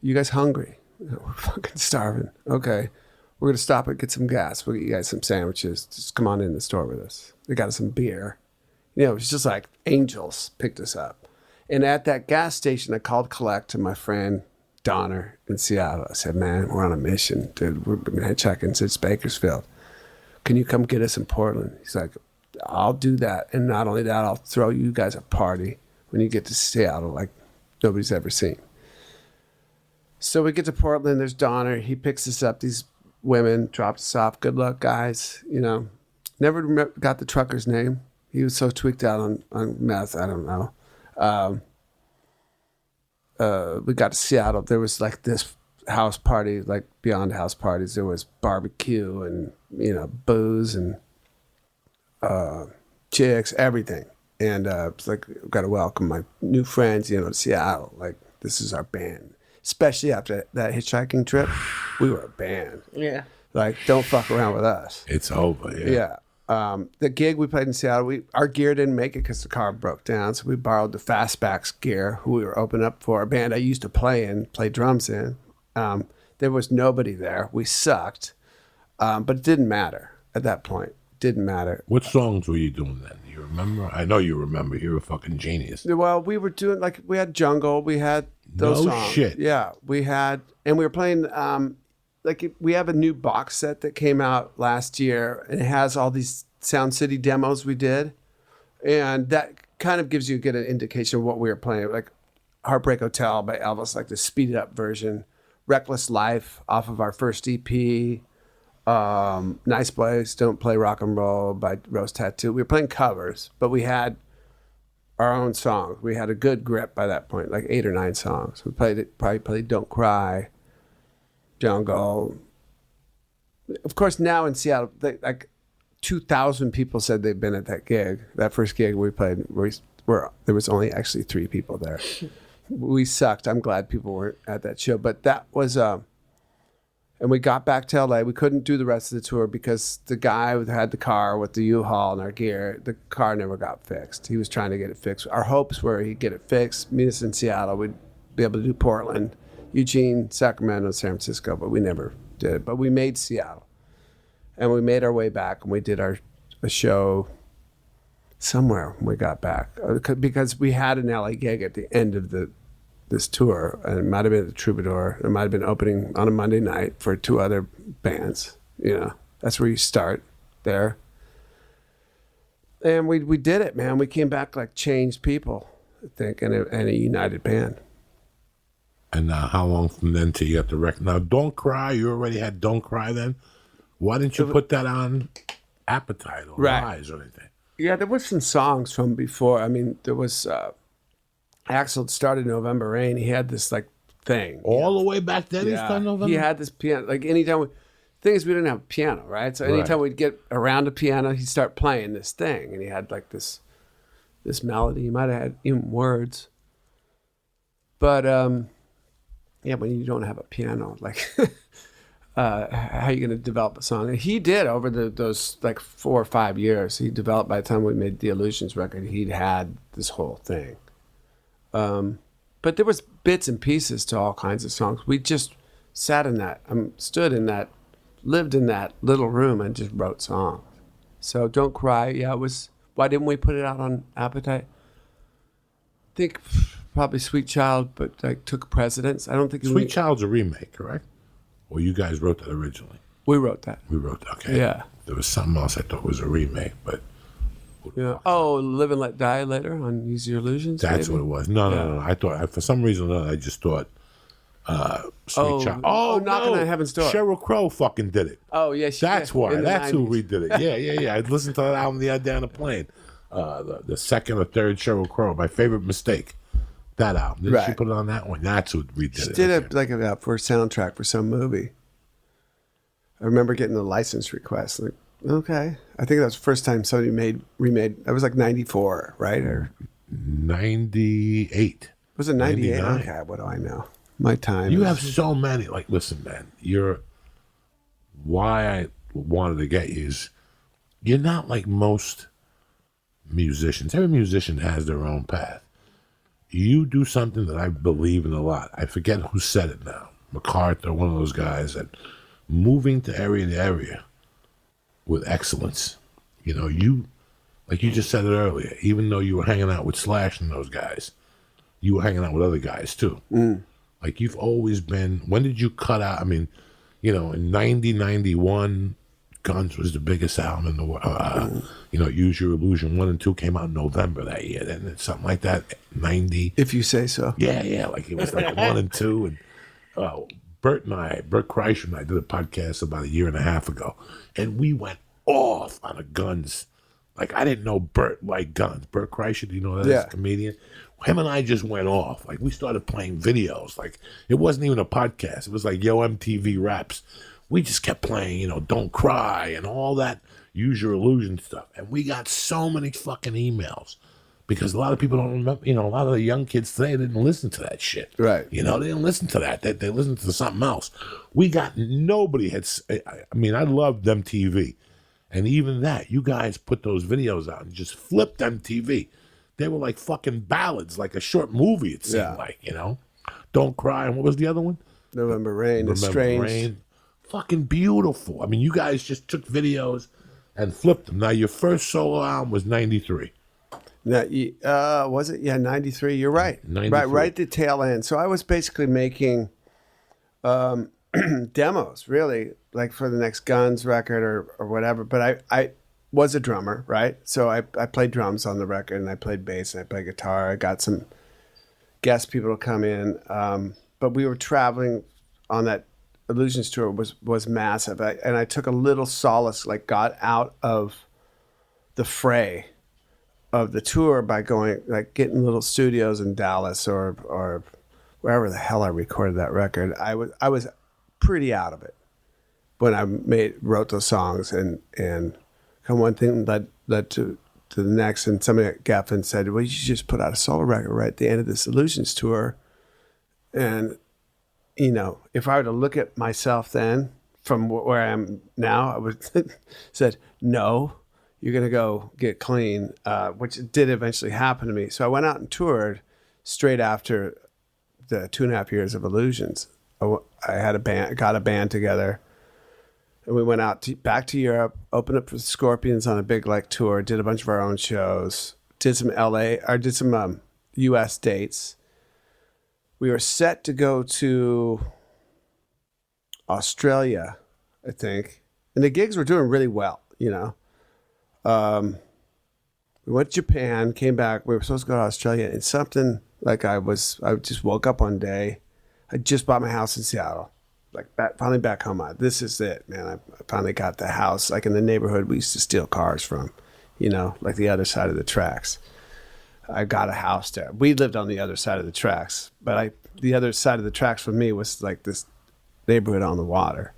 you guys hungry? We're fucking starving. Okay. We're going to stop and get some gas. We'll get you guys some sandwiches. Just come on in the store with us. They got us some beer. It was just like angels picked us up. And at that gas station, I called collect to my friend Donner in Seattle. I said, man, we're on a mission, dude. We're hitchhiking since Bakersfield. Can you come get us in Portland? He's like, I'll do that. And not only that, I'll throw you guys a party when you get to Seattle like nobody's ever seen. So we get to Portland. There's Donner. He picks us up. These women dropped us off. Good luck, guys. Never got the trucker's name. He was so tweaked out on meth. I don't know. We got to Seattle. There was like this house party, like beyond house parties. There was barbecue and, booze and chicks, everything. And it's like, we've got to welcome my new friends, to Seattle. Like, this is our band. Especially after that hitchhiking trip, we were a band. Yeah. Like, don't fuck around with us. It's over, yeah. Yeah. The gig we played in Seattle, our gear didn't make it because the car broke down. So we borrowed the Fastback's gear, who we were opening up for, a band I used to play drums in. There was nobody there. We sucked. But it didn't matter at that point. Didn't matter. What songs were you doing then? Do you remember? I know you remember. You're a fucking genius. Well, we were doing, we had Jungle. We had those songs. Shit. Yeah. We were playing, we have a new box set that came out last year, and it has all these Sound City demos we did. And that kind of gives you a good indication of what we were playing. Like Heartbreak Hotel by Elvis, like the speeded up version. Reckless Life off of our first EP. Nice Place, Don't Play Rock and Roll by Rose Tattoo. We were playing covers, but we had our own songs. We had a good grip by that point, like 8 or 9 songs. We probably played Don't Cry, Jungle. Of course, now in Seattle, like 2,000 people said they've been at that gig. That first gig we played, there was only actually 3 people there. We sucked. I'm glad people weren't at that show. But that was, and we got back to LA. We couldn't do the rest of the tour because the guy who had the car with the U-Haul and our gear, the car never got fixed. He was trying to get it fixed. Our hopes were he'd get it fixed, meet us in Seattle. We'd be able to do Portland, Eugene, Sacramento, San Francisco, but we never did. But we made Seattle. And we made our way back, and we did a show somewhere when we got back. Because we had an LA gig at the end of this tour, and it might have been the Troubadour. It might have been opening on a Monday night for 2 other bands. That's where you start there. And we did it, man. We came back like changed people, I think, and a united band. And how long from then till you got the record? Now, Don't Cry, you already had Don't Cry then? Why didn't you put that on Appetite or Rise or anything? Yeah, there were some songs from before. I mean, there was Axl started November Rain. He had this like thing. All the way back then he started November? He had this piano. Like anytime thing is we didn't have a piano, right? So anytime we'd get around a piano, he'd start playing this thing. And he had like this melody. He might have had even words. But yeah, when you don't have a piano, like how are you going to develop a song? And he did over those like 4 or 5 years. He developed, by the time we made the Illusions record, he'd had this whole thing. But there was bits and pieces to all kinds of songs. We just sat in that, stood in that, lived in that little room and just wrote songs. So Don't Cry, yeah, it was, why didn't we put it out on Appetite? I think probably Sweet Child, but like took precedence. I don't think Sweet Child's a remake, correct? Or you guys wrote that originally? We wrote that. We wrote that, okay. Yeah. There was something else I thought was a remake, but... Yeah. Oh, Live and Let Die Later on Use Your Illusions? That's maybe? what it was. No. I thought, for some reason, I just thought Sweet Child. Oh, Knocking on Heaven's Door. Sheryl Crow fucking did it. Oh, yeah. That's why. That's who redid it. Yeah. I listened to that album the other day on the plane. the second or third Sheryl Crow, My Favorite Mistake. That album. Did she Right. put it on that one? That's what we did. She did it like for a soundtrack for some movie. I remember getting the license request. Like, okay. I think that was the first time somebody remade. That was like 94, right? Or 98. was it 98? 99. Okay, what do I know? My time. You have so many. Like, listen, man. Why I wanted to get you is you're not like most musicians. Every musician has their own path. You do something that I believe in a lot. I forget who said it now. MacArthur, one of those guys, that moving to area to area with excellence. You know, like you just said it earlier, even though you were hanging out with Slash and those guys, you were hanging out with other guys too. Like you've always been, when did you cut out? I mean, you know, in 91, Guns was the biggest album in the world. You know, Use Your Illusion 1 and 2 came out in November that year. Then something like that, 90. If you say so. Yeah, like it was like 1 and 2. And Bert Kreischer and I did a podcast about a year and a half ago, and we went off on a Guns. Like, I didn't know Bert liked Guns. Bert Kreischer, do you know that? Yeah. As a comedian? Him and I just went off. Like, we started playing videos. Like, it wasn't even a podcast. It was like, Yo MTV Raps. We just kept playing, you know, Don't Cry and all that Use Your Illusion stuff. And we got so many fucking emails because a lot of people don't remember, you know, a lot of the young kids today didn't listen to that shit. Right. You know, they didn't listen to that. They listened to something else. Nobody had, I mean, I loved MTV. And even that, you guys put those videos out and just flipped MTV. They were like fucking ballads, like a short movie, it seemed like, you know. Don't Cry. And what was the other one? November Rain. It's Remember strange. Rain. Fucking beautiful. I mean, you guys just took videos and flipped them. Now, your first solo album was 93. Now, was it? Yeah, 93. You're right. 93. Right at the tail end. So I was basically making demos, really, like for the next Guns record or whatever. But I was a drummer, right? So I played drums on the record, and I played bass, and I played guitar. I got some guest people to come in. But we were traveling on that Illusions tour was massive. And I took a little solace, like got out of the fray of the tour by going, like getting little studios in Dallas or wherever the hell I recorded that record. I was pretty out of it when I wrote those songs, and one thing led to the next, and somebody at Geffen said, well, you should just put out a solo record right at the end of this Illusions tour. And you know, if I were to look at myself then from where I am now, I would said, no, you're going to go get clean, which did eventually happen to me. So I went out and toured straight after the 2.5 years of Illusions. I had got a band together, and we went out back to Europe, opened up for the Scorpions on a big like tour, did a bunch of our own shows, did some US dates. We were set to go to Australia, I think. And the gigs were doing really well, you know. We went to Japan, came back. We were supposed to go to Australia. And something like I just woke up one day. I just bought my house in Seattle. Like finally back home. This is it, man. I finally got the house. Like in the neighborhood we used to steal cars from, you know, like the other side of the tracks. I got a house there. We lived on the other side of the tracks, but the other side of the tracks for me was like this neighborhood on the water,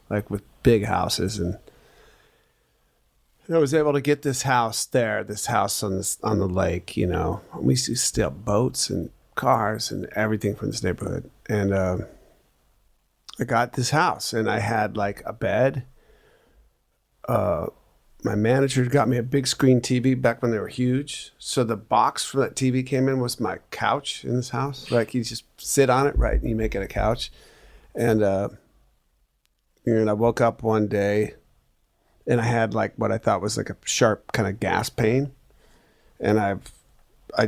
like with big houses, and I was able to get this house there, this house on the lake. You know, we used to steal boats and cars and everything from this neighborhood, and I got this house, and I had like a bed. My manager got me a big screen TV back when they were huge. So the box for that TV came in was my couch in this house. Like you just sit on it, right? And you make it a couch. And I woke up one day and I had like what I thought was like a sharp kind of gas pain. And I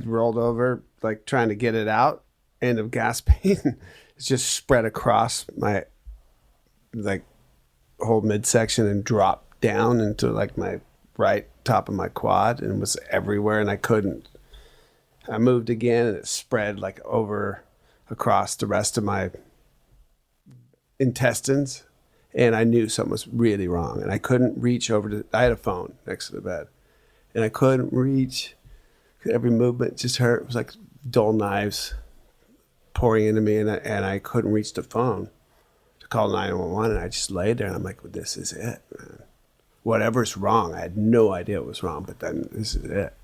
rolled over like trying to get it out. And the gas pain is just spread across my like whole midsection and dropped down into like my right top of my quad and was everywhere, and I moved again and it spread like over across the rest of my intestines, and I knew something was really wrong, and I couldn't reach over I had a phone next to the bed, and I couldn't reach. Every movement just hurt. It was like dull knives pouring into me, and I couldn't reach the phone to call 911. And I just laid there, and I'm like, well, this is it, man. Whatever's wrong, I had no idea what was wrong, but then this is it.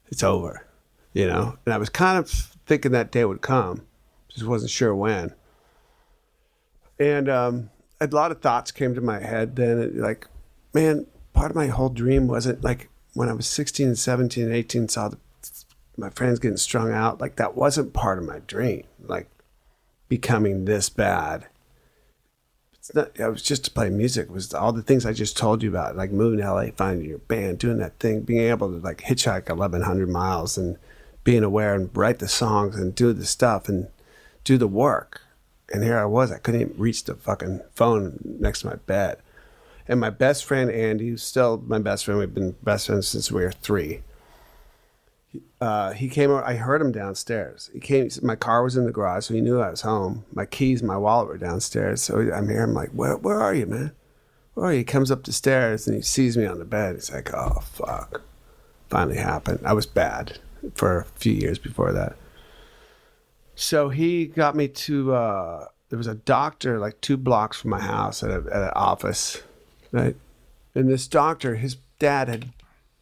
It's over, you know? And I was kind of thinking that day would come, just wasn't sure when. And a lot of thoughts came to my head then, like, man, part of my whole dream wasn't like when I was 16 and 17 and 18, saw my friends getting strung out. Like, that wasn't part of my dream, like becoming this bad. It's not, I was just to play music. It was all the things I just told you about, like moving to LA, finding your band, doing that thing, being able to like hitchhike 1,100 miles and being aware and write the songs and do the stuff and do the work. And here I was, I couldn't even reach the fucking phone next to my bed. And my best friend, Andy, who's still my best friend, we've been best friends since we were 3. He came over, I heard him downstairs. He came, my car was in the garage, so he knew I was home. My keys, my wallet were downstairs. So I'm here, I'm like, where are you, man? Where are you? He comes up the stairs and he sees me on the bed. He's like, oh, fuck. Finally happened. I was bad for a few years before that. So he got me to, there was a doctor like 2 blocks from my house at an office, right? And this doctor, his dad had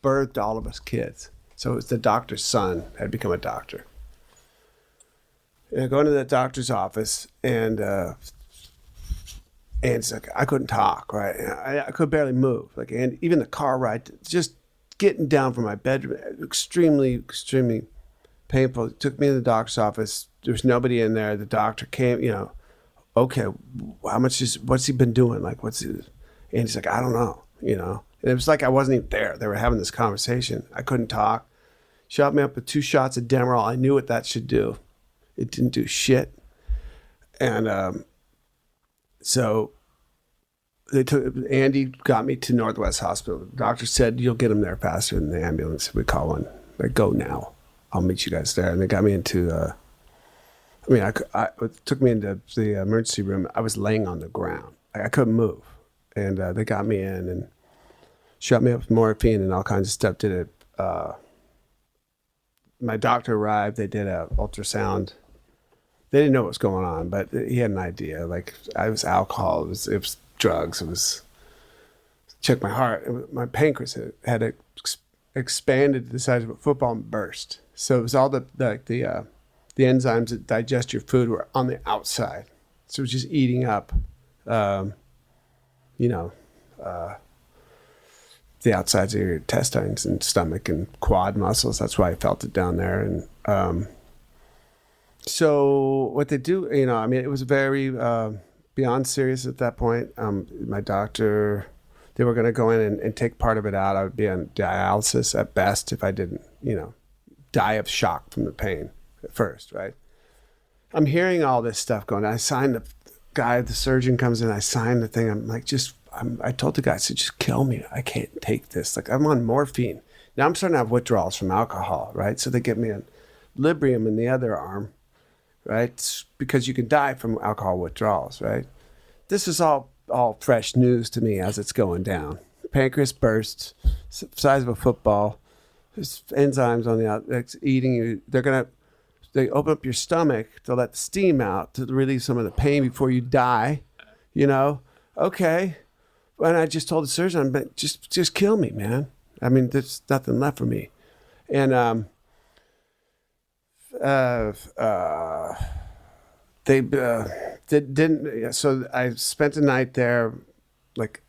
birthed all of us kids. So it was the doctor's son had become a doctor. And I go into the doctor's office, and it's like, I couldn't talk, right? I could barely move. Like, and even the car ride, just getting down from my bedroom, extremely, extremely painful. It took me to the doctor's office. There was nobody in there. The doctor came, you know, okay, what's he been doing? Like, and he's like, I don't know, you know. And it was like I wasn't even there. They were having this conversation. I couldn't talk. Shot me up with 2 shots of Demerol. I knew what that should do. It didn't do shit. And so Andy got me to Northwest Hospital. The doctor said, you'll get him there faster than the ambulance. We call one. Like, go now. I'll meet you guys there. And they got me into, it took me into the emergency room. I was laying on the ground. I couldn't move. And they got me in and shot me up with morphine and all kinds of stuff. Did it. My doctor arrived. They did an ultrasound. They didn't know what was going on, but he had an idea. Like, it was alcohol. It was drugs. It was check my heart. My pancreas had expanded to the size of a football and burst. So it was all the enzymes that digest your food were on the outside. So it was just eating up, the outsides of your intestines and stomach and quad muscles. That's why I felt it down there. And so what they do, it was very beyond serious at that point. My doctor, they were going to go in and take part of it out. I would be on dialysis at best if I didn't, die of shock from the pain at first, right? I'm hearing all this stuff going on. I signed the surgeon comes in, I signed the thing. I'm like, I told the guy, I said, just kill me. I can't take this. Like, I'm on morphine. Now I'm starting to have withdrawals from alcohol, right? So they get me a Librium in the other arm, right? Because you can die from alcohol withdrawals, right? This is all fresh news to me as it's going down. Pancreas bursts, size of a football. There's enzymes on the out. It's eating you. They open up your stomach to let the steam out to relieve some of the pain before you die. Okay. And I just told the surgeon, but just kill me, man. I mean, there's nothing left for me. And they didn't. So I spent the night there, like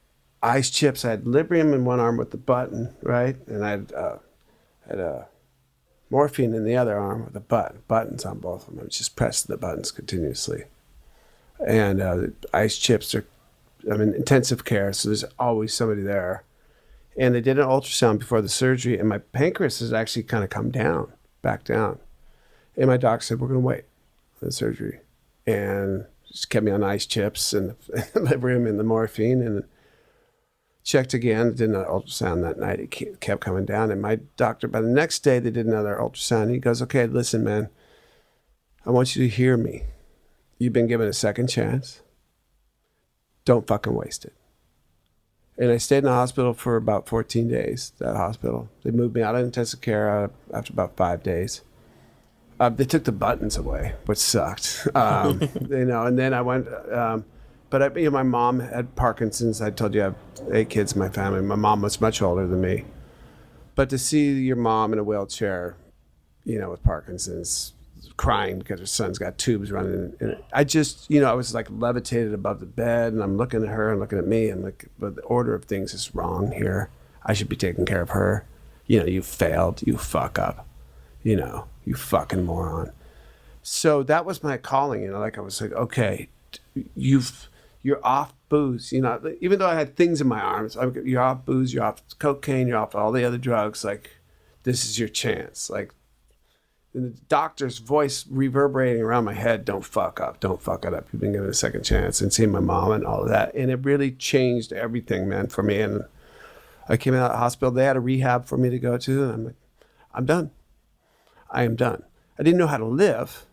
ice chips. I had Librium in one arm with the button, right, and I had morphine in the other arm with the buttons on both of them. I was just pressing the buttons continuously. And the ice chips are, intensive care, so there's always somebody there. And they did an ultrasound before the surgery, and my pancreas has actually kind of come back down. And my doc said, we're going to wait for the surgery. And just kept me on ice chips and the Librium and the morphine, and checked again, did an ultrasound that night. It kept coming down. And my doctor, by the next day, they did another ultrasound. He goes, okay, listen, man, I want you to hear me. You've been given a second chance. Don't fucking waste it. And I stayed in the hospital for about 14 days, that hospital. They moved me out of intensive care after about 5 days. They took the buttons away, which sucked. And then I went, but my mom had Parkinson's. I told you I have 8 kids in my family. My mom was much older than me. But to see your mom in a wheelchair, with Parkinson's, crying because her son's got tubes running in it. I just, I was like levitated above the bed, and I'm looking at her and looking at me, and like, but the order of things is wrong here. I should be taking care of her. You failed. You fuck up. You fucking moron. So that was my calling. Like I was like, okay, you're off booze. Even though I had things in my arms, you're off booze, you're off cocaine, you're off all the other drugs. Like, this is your chance. Like, and the doctor's voice reverberating around my head, don't fuck up, don't fuck it up. You've been given a second chance, and seeing my mom and all of that. And it really changed everything, man, for me. And I came out of the hospital. They had a rehab for me to go to. And I'm like, I'm done. I am done. I didn't know how to live,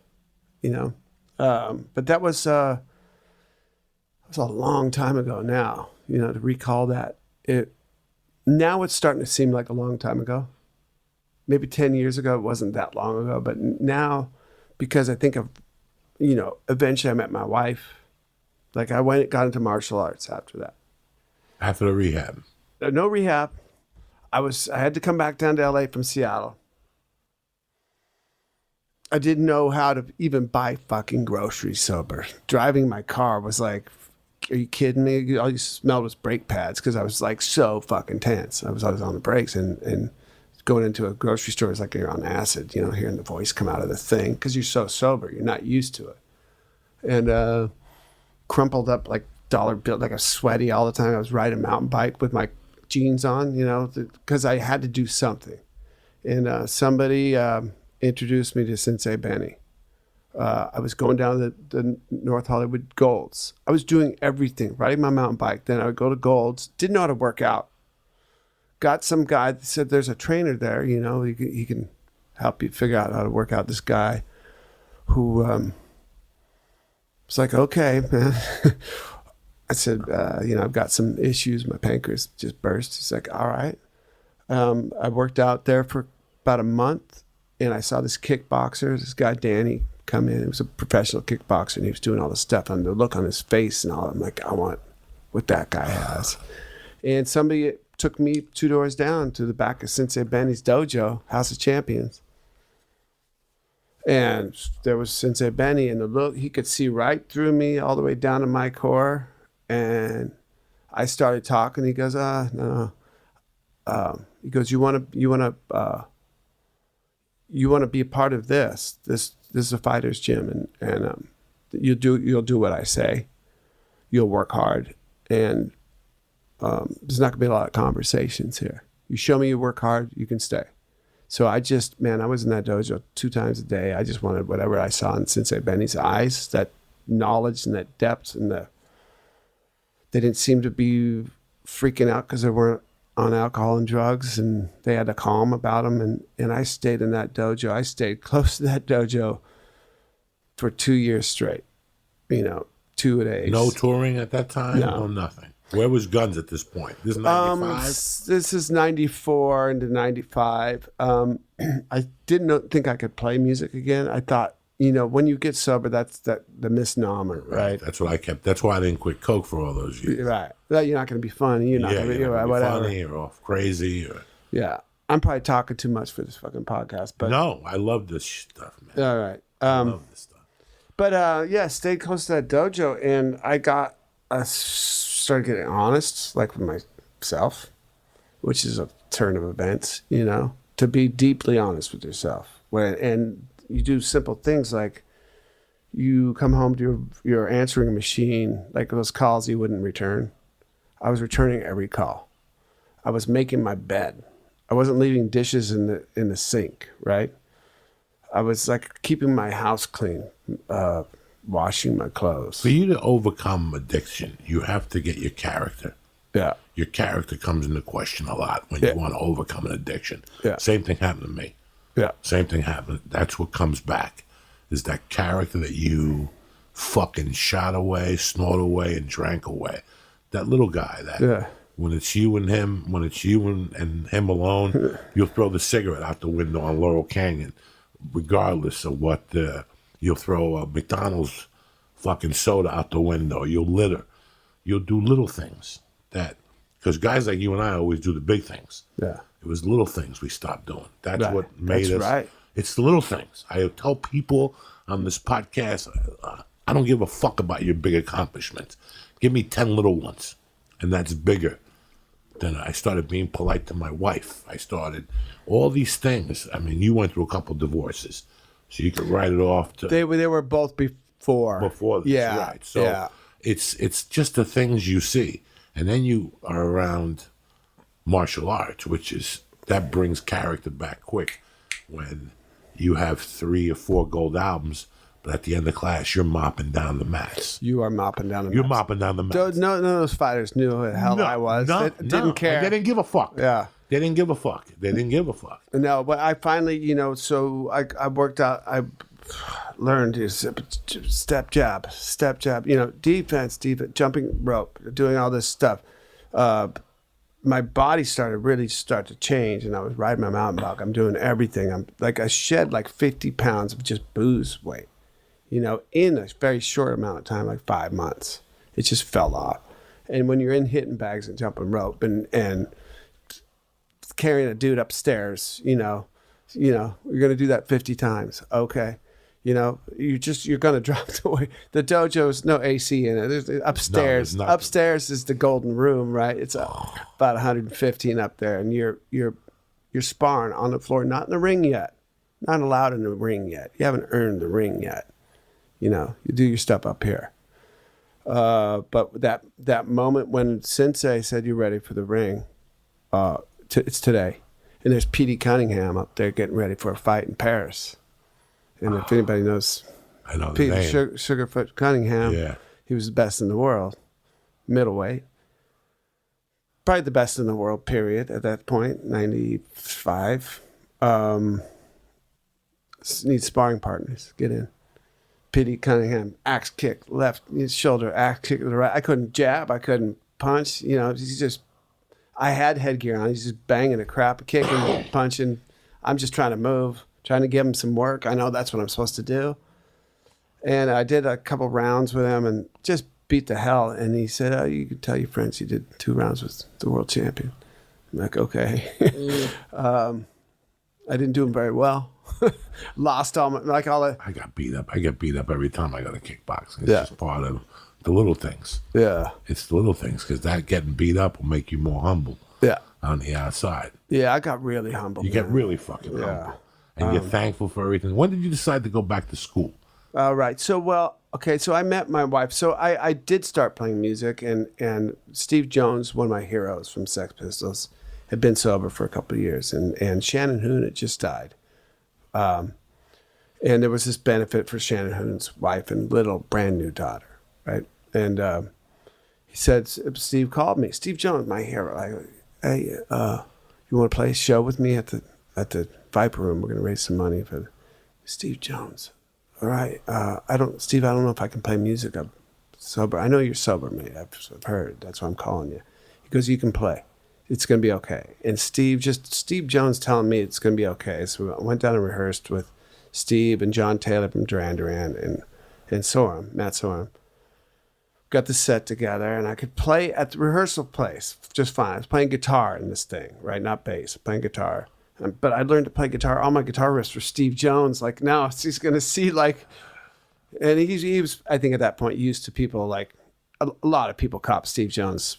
but that was a long time ago now, to recall that. Now it's starting to seem like a long time ago. Maybe 10 years ago, it wasn't that long ago. But now, because I think of, eventually I met my wife. Like I got into martial arts after that. After the rehab? No rehab. I had to come back down to LA from Seattle. I didn't know how to even buy fucking groceries sober. Driving my car was like, are you kidding me? All you smelled was brake pads because I was like so fucking tense. I was always on the brakes and going into a grocery store is like you're on acid, hearing the voice come out of the thing because you're so sober. You're not used to it. And crumpled up like dollar bill, like I was sweaty all the time. I was riding a mountain bike with my jeans on, because I had to do something. And somebody introduced me to Sensei Benny. I was going down the North Hollywood Golds. I was doing everything, riding my mountain bike. Then I would go to Golds. Didn't know how to work out. Got some guy that said there's a trainer there, he can help you figure out how to work out. This guy who was like, okay, man. I said, I've got some issues. My pancreas just burst. He's like, all right. I worked out there for about a month. And I saw this kickboxer, this guy, Danny, come in. He was a professional kickboxer, and he was doing all this stuff. And the look on his face and all, I'm like, I want what that guy has. And somebody took me 2 doors down to the back of Sensei Benny's dojo, House of Champions. And there was Sensei Benny, and the look, he could see right through me all the way down to my core. And I started talking. He goes, no. He goes, you want to be a part of this. This is a fighter's gym, and you'll do what I say. You'll work hard, and there's not gonna be a lot of conversations here. You show me you work hard, you can stay. So I was in that dojo 2 times a day. I just wanted whatever I saw in Sensei Benny's eyes, that knowledge and that depth, and they didn't seem to be freaking out because they weren't on alcohol and drugs, and they had a calm about them. And I stayed in that dojo. I stayed close to that dojo for 2 years straight, 2 days. No touring at that time? No. No, nothing. Where was Guns at this point? This is 95? This is 94 into 95. I didn't think I could play music again. I thought, when you get sober, that's the misnomer, right? That's what I kept. That's why I didn't quit coke for all those years. Right. That you're not going to be funny. You're not going to be whatever. Funny or crazy. Or... Yeah. I'm probably talking too much for this fucking podcast, but no, I love this stuff, man. All right. I love this stuff. But stayed close to that dojo, and I started getting honest, like with myself, which is a turn of events, to be deeply honest with yourself. And you do simple things like you come home to your answering machine, like those calls you wouldn't return. I was returning every call. I was making my bed. I wasn't leaving dishes in the sink, right? I was like keeping my house clean, washing my clothes. For you to overcome addiction, you have to get your character. Yeah. Your character comes into question a lot when you want to overcome an addiction. Yeah. Same thing happened to me. Yeah. Same thing happened. That's what comes back, is that character that you fucking shot away, snort away, and drank away. That little guy, When it's you and him, when it's you and him alone, you'll throw the cigarette out the window on Laurel Canyon, regardless of what. You'll throw a McDonald's fucking soda out the window. You'll litter. You'll do little things because guys like you and I always do the big things. Yeah. It was little things we stopped doing. That's Right. what made That's us. right. It's the little things. I tell people on this podcast, I don't give a fuck about your big accomplishments. Give me 10 little ones, and that's bigger. Then I started being polite to my wife. I started all these things. I mean, you went through a couple divorces, so you could write it off. They were both before. Before this, Yeah. right. So it's just the things you see. And then you are around martial arts, that brings character back quick. When you have 3 or 4 gold albums, but at the end of class, you're mopping down the mats. You are mopping down the You're mats. mopping down the mats. None of those fighters knew who the hell I was. They didn't care. They didn't give a fuck. Yeah. They didn't give a fuck. They didn't give a fuck. No, but I finally, so I worked out, I learned is step jab, defense, jumping rope, doing all this stuff. My body started to change, and I was riding my mountain bike. I'm doing everything. I shed like 50 pounds of just booze weight, in a very short amount of time, like 5 months. It just fell off. And when you're in hitting bags and jumping rope and carrying a dude upstairs, you're going to do that 50 times. Okay. You're going to drop the weight. The dojo's no AC in it. There's upstairs. No, upstairs is the golden room, right? It's about 115 up there, and you're sparring on the floor, not in the ring yet. Not allowed in the ring yet. You haven't earned the ring yet. You do your stuff up here. But that moment when Sensei said you're ready for the ring, it's today. And there's P.D. Cunningham up there getting ready for a fight in Paris. And if anybody knows I know the Peter name. Sugarfoot Cunningham, Yeah. he was the best in the world, middleweight. Probably the best in the world, period, at that point, 95. Need sparring partners. Get in. P.D. Cunningham, axe kick, left shoulder, axe kick to the right. I couldn't jab. I couldn't punch. He's just... I had headgear on. He's just banging the crap, kicking, punching. I'm just trying to move, trying to give him some work. I know that's what I'm supposed to do. And I did a couple rounds with him and just beat the hell. And he said, "Oh, you can tell your friends you did 2 rounds with the world champion." I'm like, okay. I didn't do them very well. Lost all my, I got beat up. I get beat up every time I go to kickboxing. It's Yeah. just part of the little things. Yeah. It's the little things, because that getting beat up will make you more humble Yeah. on the outside. Yeah, I got really humble. You get really fucking humble. And you're thankful for everything. When did you decide to go back to school? All right. So I met my wife. So I did start playing music, and Steve Jones, one of my heroes from Sex Pistols, had been sober for a couple of years, and Shannon Hoon had just died. And there was this benefit for Shannon Hoon's wife and little brand new daughter, right? And he said, Steve called me. Steve Jones, my hero. Hey, you want to play a show with me at the Viper Room? We're going to raise some money for Steve Jones. All right. Steve, I don't know if I can play music. I'm sober. I know you're sober, mate. I've heard. That's why I'm calling you. He goes, you can play. It's going to be okay. And Steve Jones telling me it's going to be okay. So I went down and rehearsed with Steve and John Taylor from Duran Duran and Matt Sorum. Got the set together, and I could play at the rehearsal place just fine. I was playing guitar in this thing, right? Not bass, playing guitar. But I learned to play guitar. All my guitar riffs were Steve Jones. Like, now he's going to see, like... And he was, I think at that point, used to people, like... A lot of people copy Steve Jones'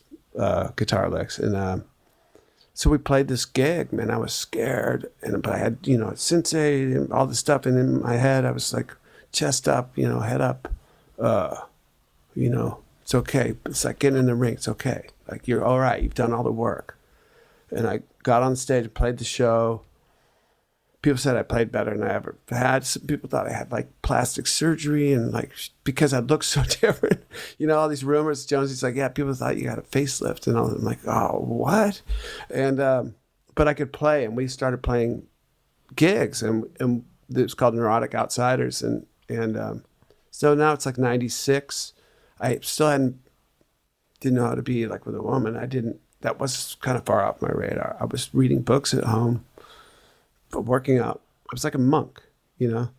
guitar licks. And so we played this gig, man. I was scared. But I had, Sensei and all this stuff. And in my head, I was like, chest up, head up. It's okay. It's like getting in the ring. It's okay. Like, you're all right. You've done all the work. And I got on stage and played the show. People said I played better than I ever had. Some people thought I had like plastic surgery and because I looked so different. All these rumors. Jonesy's like, yeah, people thought you got a facelift and all. I'm like, oh, what? And but I could play, and we started playing gigs, and it was called Neurotic Outsiders, and so now it's like 96. I still didn't know how to be like with a woman. I didn't that was kind of far off my radar. I was reading books at home, but working out. I was like a monk, you know.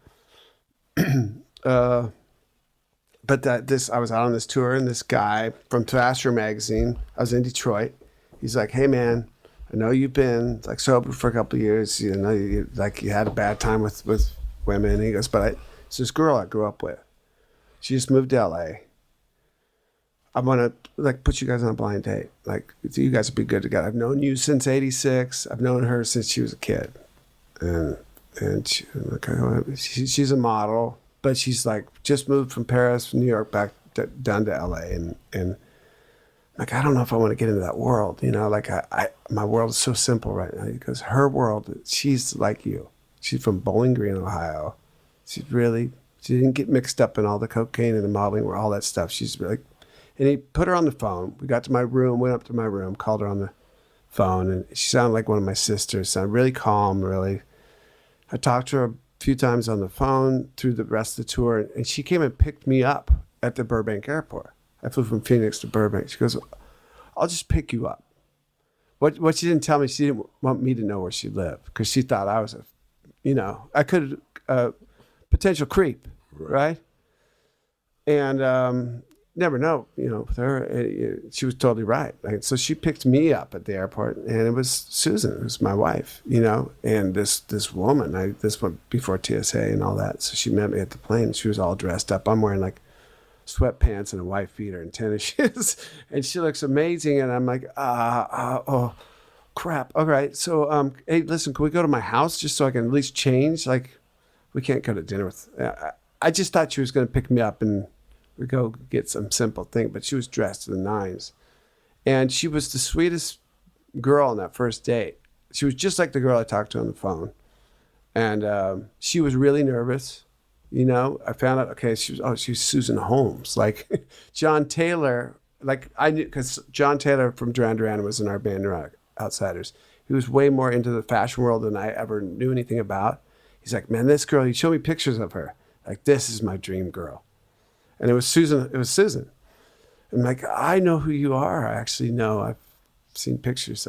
But I was out on this tour, and this guy from Thrasher magazine, I was in Detroit. He's like, "Hey man, I know you've been like sober for a couple of years. You know, you had a bad time with women." And he goes, "But it's this girl I grew up with. She just moved to LA. I want to like put you guys on a blind date. Like you guys would be good together. I've known you since '86. I've known her since she was a kid, and she's a model." But she's like just moved from Paris, New York, back down to LA, and like I don't know if I want to get into that world, you know. Like my world is so simple right now because her world, she's like you. She's from Bowling Green, Ohio. She didn't get mixed up in all the cocaine and the modeling or all that stuff. She's really, and he put her on the phone. We got to my room, went up to my room, called her on the phone, and she sounded like one of my sisters. Sounded really calm, really. I talked to her a few times on the phone through the rest of the tour, and she came and picked me up at the Burbank airport. I flew from Phoenix to Burbank. She goes, "I'll just pick you up." What she didn't tell me, she didn't want me to know where she lived because she thought I was I could potential creep, right? And never know, with her. She was totally right. Like, so she picked me up at the airport, and it was Susan, it was my wife, and this woman, this went before TSA and all that. So she met me at the plane. She was all dressed up. I'm wearing like sweatpants and a white beater and tennis shoes, and she looks amazing. And I'm like, oh, crap. All right. So, hey, listen, can we go to my house just so I can at least change? Like, we can't go to dinner with. I just thought she was going to pick me up and we go get some simple thing, but she was dressed to the nines, and she was the sweetest girl on that first date. She was just like the girl I talked to on the phone, and she was really nervous. I found out, okay, she's Susan Holmes, like John Taylor. Like I knew, because John Taylor from Duran Duran was in our band Neurotic Outsiders. He was way more into the fashion world than I ever knew anything about. He's like, man, this girl, he showed me pictures of her. Like, this is my dream girl. And it was Susan. I'm like, I know who you are. I actually know. I've seen pictures.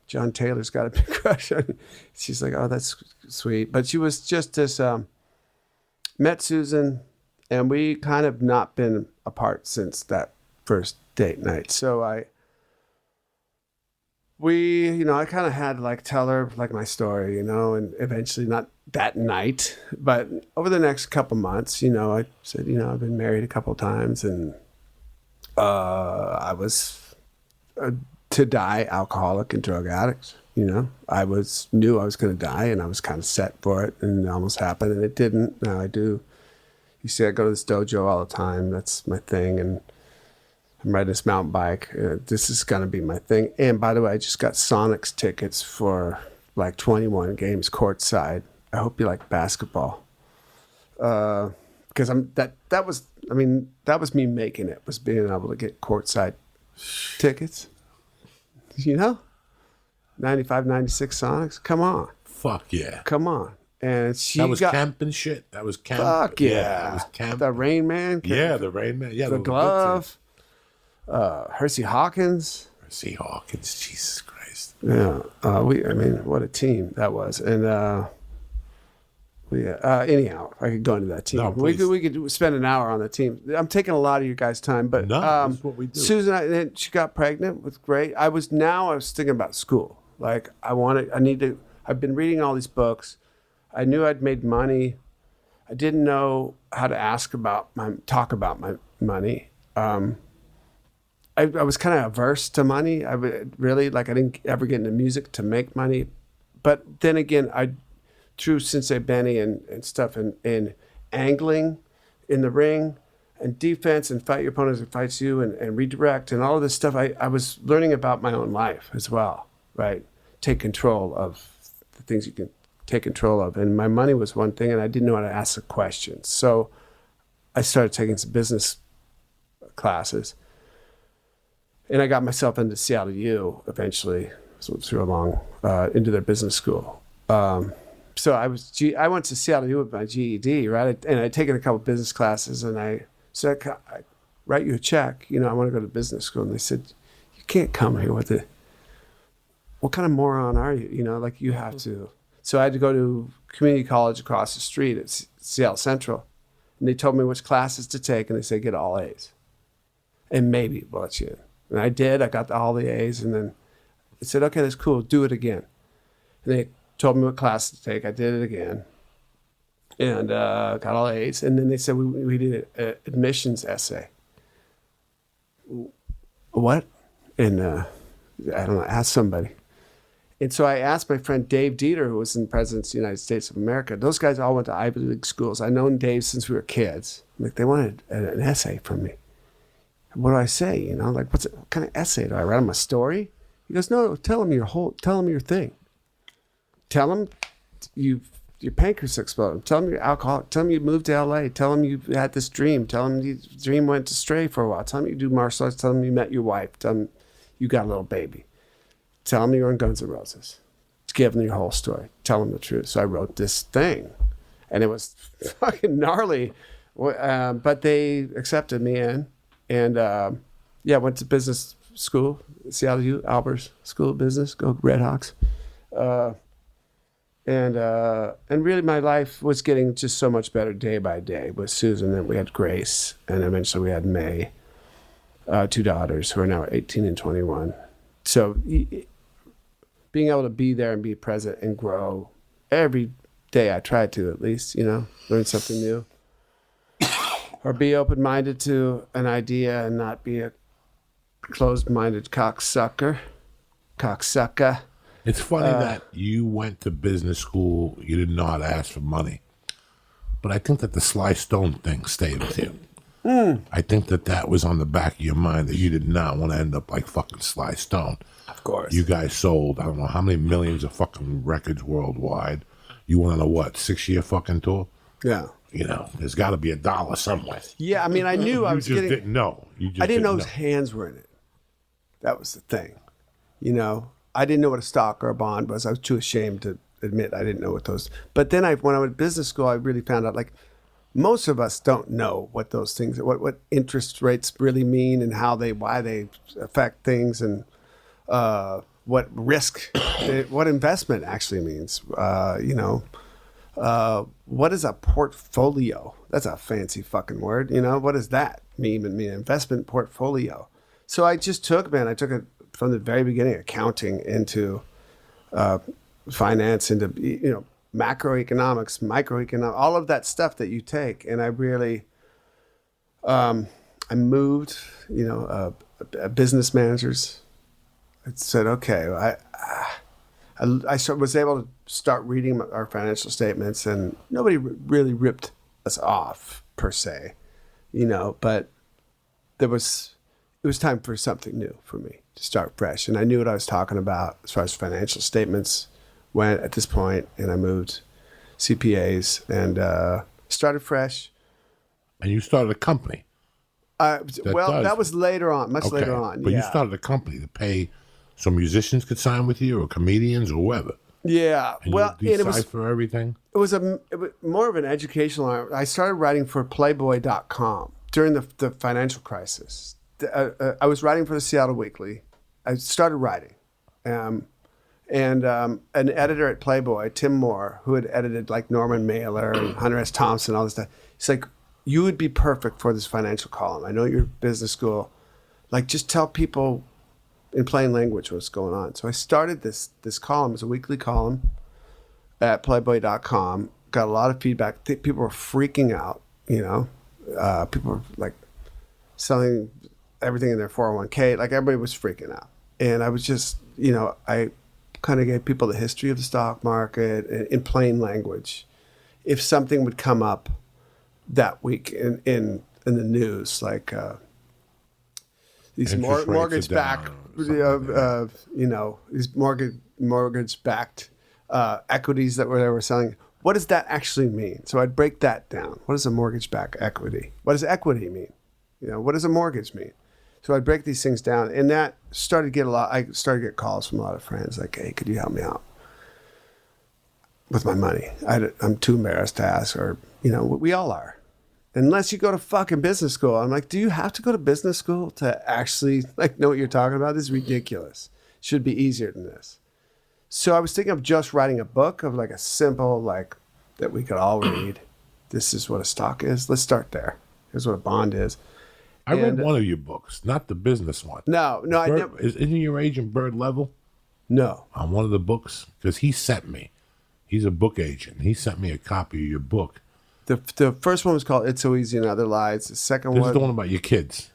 John Taylor's got a big crush on you. She's like, oh, that's sweet. But she was just this, met Susan, and we kind of not been apart since that first date night. So I kind of had to like tell her like my story, and eventually not that night, but over the next couple months, I said, I've been married a couple times, and I was to die alcoholic and drug addict. Knew I was going to die, and I was kind of set for it, and it almost happened, and it didn't. Now I do. You see, I go to this dojo all the time. That's my thing, and I'm riding this mountain bike. This is going to be my thing. And by the way, I just got Sonics tickets for like 21 games courtside. I hope you like basketball. Because that was me making it, was being able to get courtside tickets. 95, 96 Sonics. Come on. Fuck yeah. Come on. And that was camp and shit. That was camp. Fuck yeah. That was camp. The Rain Man. Yeah, the Rain Man. Yeah, the glove. Hersey Hawkins. Hersey Hawkins. Jesus Christ. Yeah. What a team that was. And anyhow, I could go into that team. No, we could spend an hour on the team. I'm taking a lot of you guys' time, but that's what we do. Susan, she got pregnant. Was great. I was thinking about school. Like I've been reading all these books. I knew I'd made money. I didn't know how to talk about my money. I was kind of averse to money. I didn't ever get into music to make money. But then again, through Sensei Benny and stuff and angling in the ring and defense and fight your opponent as it fights you and redirect and all of this stuff, I was learning about my own life as well, right? Take control of the things you can take control of. And my money was one thing, and I didn't know how to ask the questions. So I started taking some business classes, and I got myself into Seattle U eventually, into their business school. So I went to Seattle U with my GED, right? And I'd taken a couple business classes, and I said, I write you a check. I want to go to business school. And they said, you You can't come here with it. What kind of moron are you? You know, like you have to. So I had to go to community college across the street at Seattle Central. And they told me which classes to take, and they said, get all A's. And maybe we'll let you in. And I did. I got all the A's, and then they said, okay, that's cool. Do it again. And they told me what class to take. I did it again. And got all A's. And then they said, we did an admissions essay. What? And I don't know, ask somebody. And so I asked my friend Dave Dieter, who was in the President's of the United States of America. Those guys all went to Ivy League schools. I've known Dave since we were kids. Like, they wanted an essay from me. What do I say? You know, like, what kind of essay do I write? My story? He goes, no, tell them your thing. Tell them your pancreas exploded. Tell them you're alcoholic. Tell them you moved to LA. Tell them you had this dream. Tell them your dream went astray for a while. Tell them you do martial arts. Tell them you met your wife. Tell them you got a little baby. Tell them you're in Guns N' Roses. Give them your whole story. Tell them the truth. So I wrote this thing, and it was fucking gnarly, but they accepted me in, and went to business school, Seattle U, Albers School of Business. Go Redhawks, and really my life was getting just so much better day by day with Susan. Then we had Grace, and eventually we had May, 2 daughters who are now 18 and 21. So being able to be there and be present and grow every day, I try to at least, you know, learn something new. Or be open-minded to an idea and not be a closed-minded cocksucker. It's funny that you went to business school, you did not ask for money. But I think that the Sly Stone thing stayed with you. I think that was on the back of your mind, that you did not want to end up like fucking Sly Stone. Of course. You guys sold, I don't know how many millions of fucking records worldwide. You went on a 6-year fucking tour? Yeah. You know, there's got to be $1 somewhere. Yeah, I mean, I knew I was You just getting... didn't know. I didn't know his hands were in it. That was the thing. You know, I didn't know what a stock or a bond was. I was too ashamed to admit I didn't know what those... But then when I went to business school, I really found out, like, most of us don't know what those things, what interest rates really mean, and why they affect things, and what risk, what investment actually means. You know, what is a portfolio? That's a fancy fucking word. You know, what does that mean? Investment portfolio. So I just took it from the very beginning, accounting into finance, into, you know, macroeconomics, microeconomics, all of that stuff that you take. And I really, I moved, you know, business managers. I said, okay, I was able to start reading our financial statements, and nobody really ripped us off per se, you know, but it was time for something new for me to start fresh. And I knew what I was talking about as far as financial statements went at this point, and I moved CPAs and started fresh. And you started a company. That was later on, much later on. But you started a company to pay so musicians could sign with you, or comedians, or whoever. Yeah. And well, you decipher everything. It was more of an educational. I started writing for Playboy.com during the financial crisis. I was writing for the Seattle Weekly. I started writing. And an editor at Playboy, Tim Moore, who had edited like Norman Mailer and Hunter S. Thompson, all this stuff, he's like, you would be perfect for this financial column. I know you're business school. Like, just tell people in plain language what's going on. So I started this column as a weekly column at Playboy.com. Got a lot of feedback. People were freaking out, you know. People were like selling everything in their 401k. Like, everybody was freaking out. And I was just, you know, I kind of gave people the history of the stock market in plain language. If something would come up that week in the news, like these mortgage-backed, you know, these mortgage-backed equities that they were selling. What does that actually mean? So I'd break that down. What is a mortgage-backed equity? What does equity mean? You know, what does a mortgage mean? So I'd break these things down, and that started to get I started to get calls from a lot of friends like, hey, could you help me out with my money? I'm too embarrassed to ask, or, you know, we all are. unless you go to fucking business school. I'm like, do you have to go to business school to actually like know what you're talking about? This is ridiculous. Should be easier than this. So I was thinking of just writing a book of like a simple, like that we could all read. This is what a stock is. Let's start there. Here's what a bond is. I read one of your books, not the business one. No, I never. Isn't your agent Bird Level? No. On one of the books? Because he sent me. He's a book agent. He sent me a copy of your book. The first one was called It's So Easy and Other Lies. The second This one. is the one about your kids.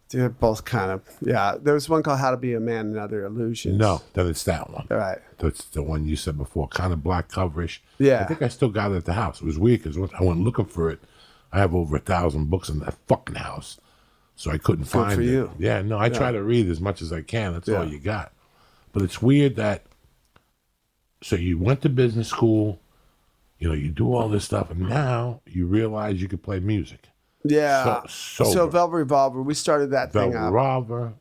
They're both kind of, yeah. There was one called How to Be a Man and Other Illusions. No, then it's that one. All right. That's the one you said before, kind of black coverish. Yeah. I think I still got it at the house. It was weird because I went looking for it. I have over 1,000 books in that fucking house, so I couldn't find for it. you. Yeah, no, I try to read as much as I can. That's all you got. But it's weird that, so you went to business school, you do all this stuff, and now you realize you could play music. Yeah. So Velvet Revolver, we started that thing up. Revolver.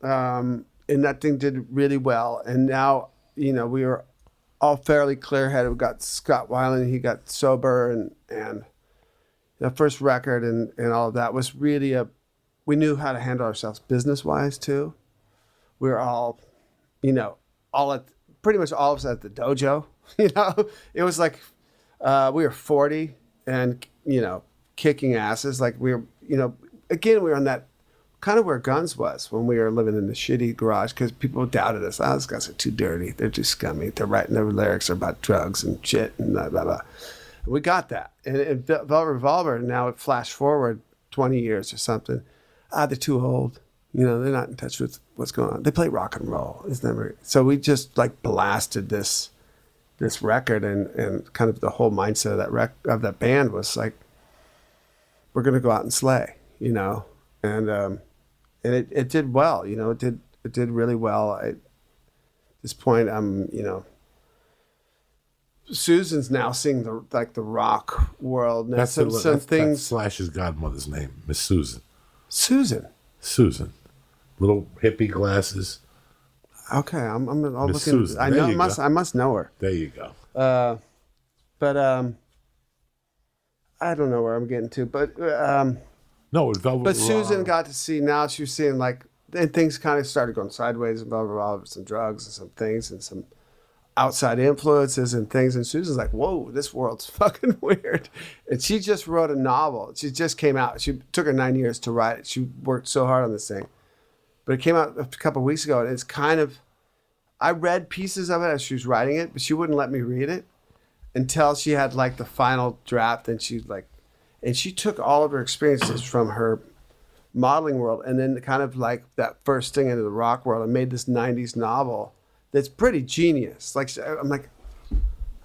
And that thing did really well. And now, we were all fairly clear-headed. We got Scott Weiland, he got sober, and the first record and all of that was really we knew how to handle ourselves business-wise too. We were all, pretty much all of us at the dojo. It was like we were 40 and, kicking asses. Like we were, again, we were on that kind of where Guns was when we were living in the shitty garage because people doubted us. Oh, those guys are too dirty. They're too scummy. They're writing their lyrics about drugs and shit and blah, blah, blah. We got that. And Velvet Revolver, now it flashed forward 20 years or something. They're too old. They're not in touch with what's going on. They play rock and roll. It's never. So we just like blasted this record and kind of the whole mindset of that band was like, we're going to go out and slay, and it did well, it did really well. At this point, Susan's now seeing the rock world. Now, That's that's Slash's godmother's name, Miss Susan. Susan, little hippie glasses. Okay, I'll look Susan. I know. I must know her. There you go. But I don't know where I'm getting to, but no, it's Velvet. But Susan got to see, now she was seeing and things kind of started going sideways and with some drugs and some things and some outside influences and things. And Susan's like, whoa, this world's fucking weird. And she just wrote a novel. She just came out. She took her 9 years to write it. She worked so hard on this thing. But it came out a couple of weeks ago, and it's kind of, I read pieces of it as she was writing it, but she wouldn't let me read it until she had the final draft. And she took all of her experiences from her modeling world and then kind of that first thing into the rock world and made this 90s novel that's pretty genius. I'm like,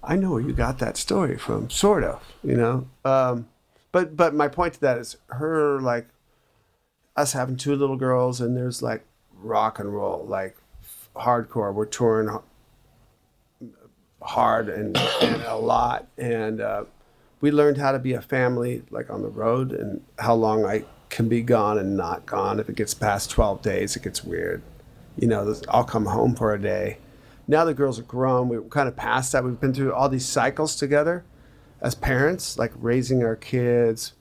I know where you got that story from, sort of, But my point to that is her, us having two little girls and there's rock and roll, hardcore. We're touring hard and a lot. And we learned how to be a family, on the road, and how long I can be gone and not gone. If it gets past 12 days, it gets weird. I'll come home for a day. Now the girls are grown. We're kind of past that. We've been through all these cycles together as parents, raising our kids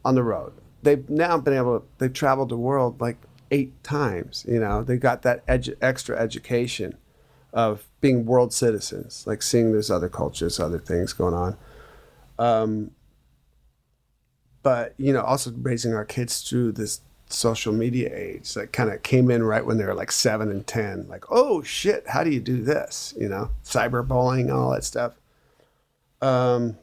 on the road. They've now they've traveled the world 8 times. They got that extra education of being world citizens, seeing there's other cultures, other things going on. But, also raising our kids through this social media age that kind of came in right when they were 7 and 10. Oh shit, how do you do this? Cyberbullying, all that stuff. But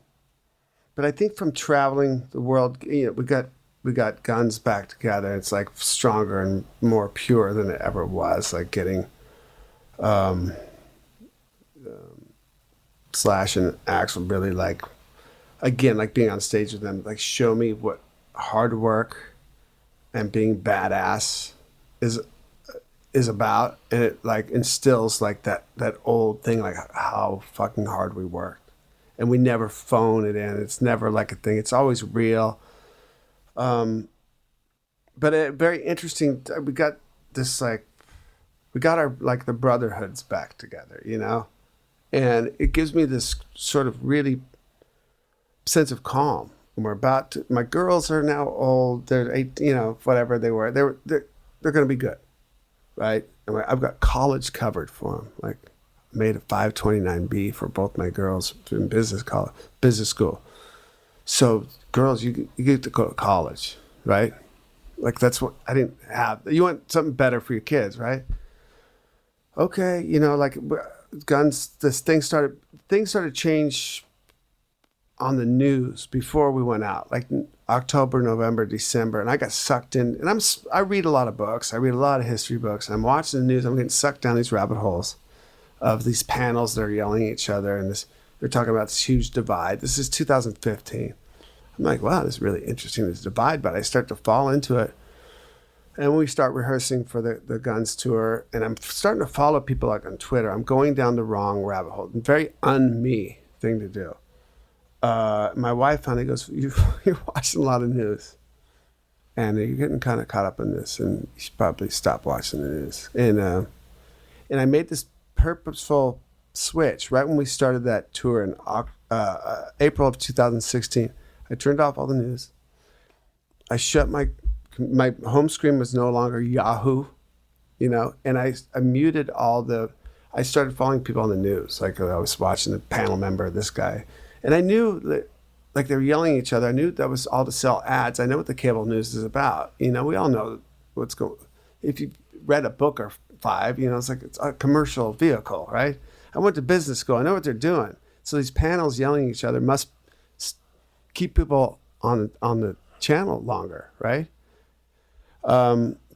I think from traveling the world, we got Guns back together. It's stronger and more pure than it ever was. Getting Slash and Axl really again, being on stage with them, show me what hard work and being badass is about. And it instills that old thing, how fucking hard we worked. And we never phone it in. It's never a thing. It's always real. But very interesting. We got this we got our the brotherhoods back together, and it gives me this sort of really sense of calm And we're about to, my girls are now old. They're 18, whatever they were. They're going to be good, right? And I've got college covered for them. Like, made a 529B for both my girls in business school. So girls, you get to go to college, right? Like, that's what I didn't have. You want something better for your kids, right? Okay, like guns. Things started to change on the news before we went out, like October, November, December, and I got sucked in. And I read a lot of books. I read a lot of history books. And I'm watching the news. I'm getting sucked down these rabbit holes of these panels that are yelling at each other, and they're talking about this huge divide. This is 2015. I'm like, wow, this is really interesting, this divide, but I start to fall into it. And we start rehearsing for the Guns tour, and I'm starting to follow people like on Twitter. I'm going down the wrong rabbit hole. Very un-me thing to do. My wife finally goes, you're watching a lot of news, and you're getting kind of caught up in this, and you should probably stop watching the news. And I made this purposeful switch right when we started that tour in April of 2016. I turned off all the news. I shut my home screen was no longer Yahoo, and I muted I started following people on the news. Like, I was watching the panel member, this guy, and I knew that, like, they were yelling at each other. I knew that was all to sell ads. I know what the cable news is about. We all know what's going. If you read a book or 5, it's like it's a commercial vehicle, right? I went to business school. I know what they're doing. So these panels yelling at each other must keep people on the channel longer, right?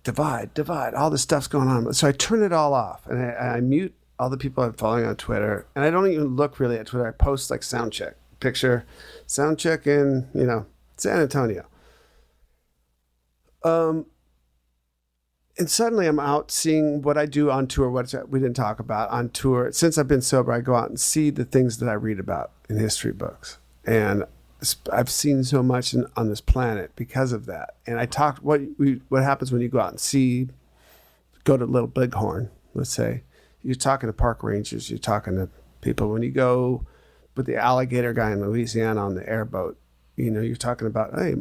Divide, all this stuff's going on. So I turn it all off, and I mute all the people I'm following on Twitter, and I don't even look really at Twitter. I post like sound check in, San Antonio. And suddenly I'm out seeing what I do on tour, what we didn't talk about on tour. Since I've been sober, I go out and see the things that I read about in history books. And I've seen so much on this planet because of that. And I talked what happens when you go out and go to Little Bighorn, let's say. You're talking to park rangers, you're talking to people. When you go with the alligator guy in Louisiana on the airboat, you're talking about, hey,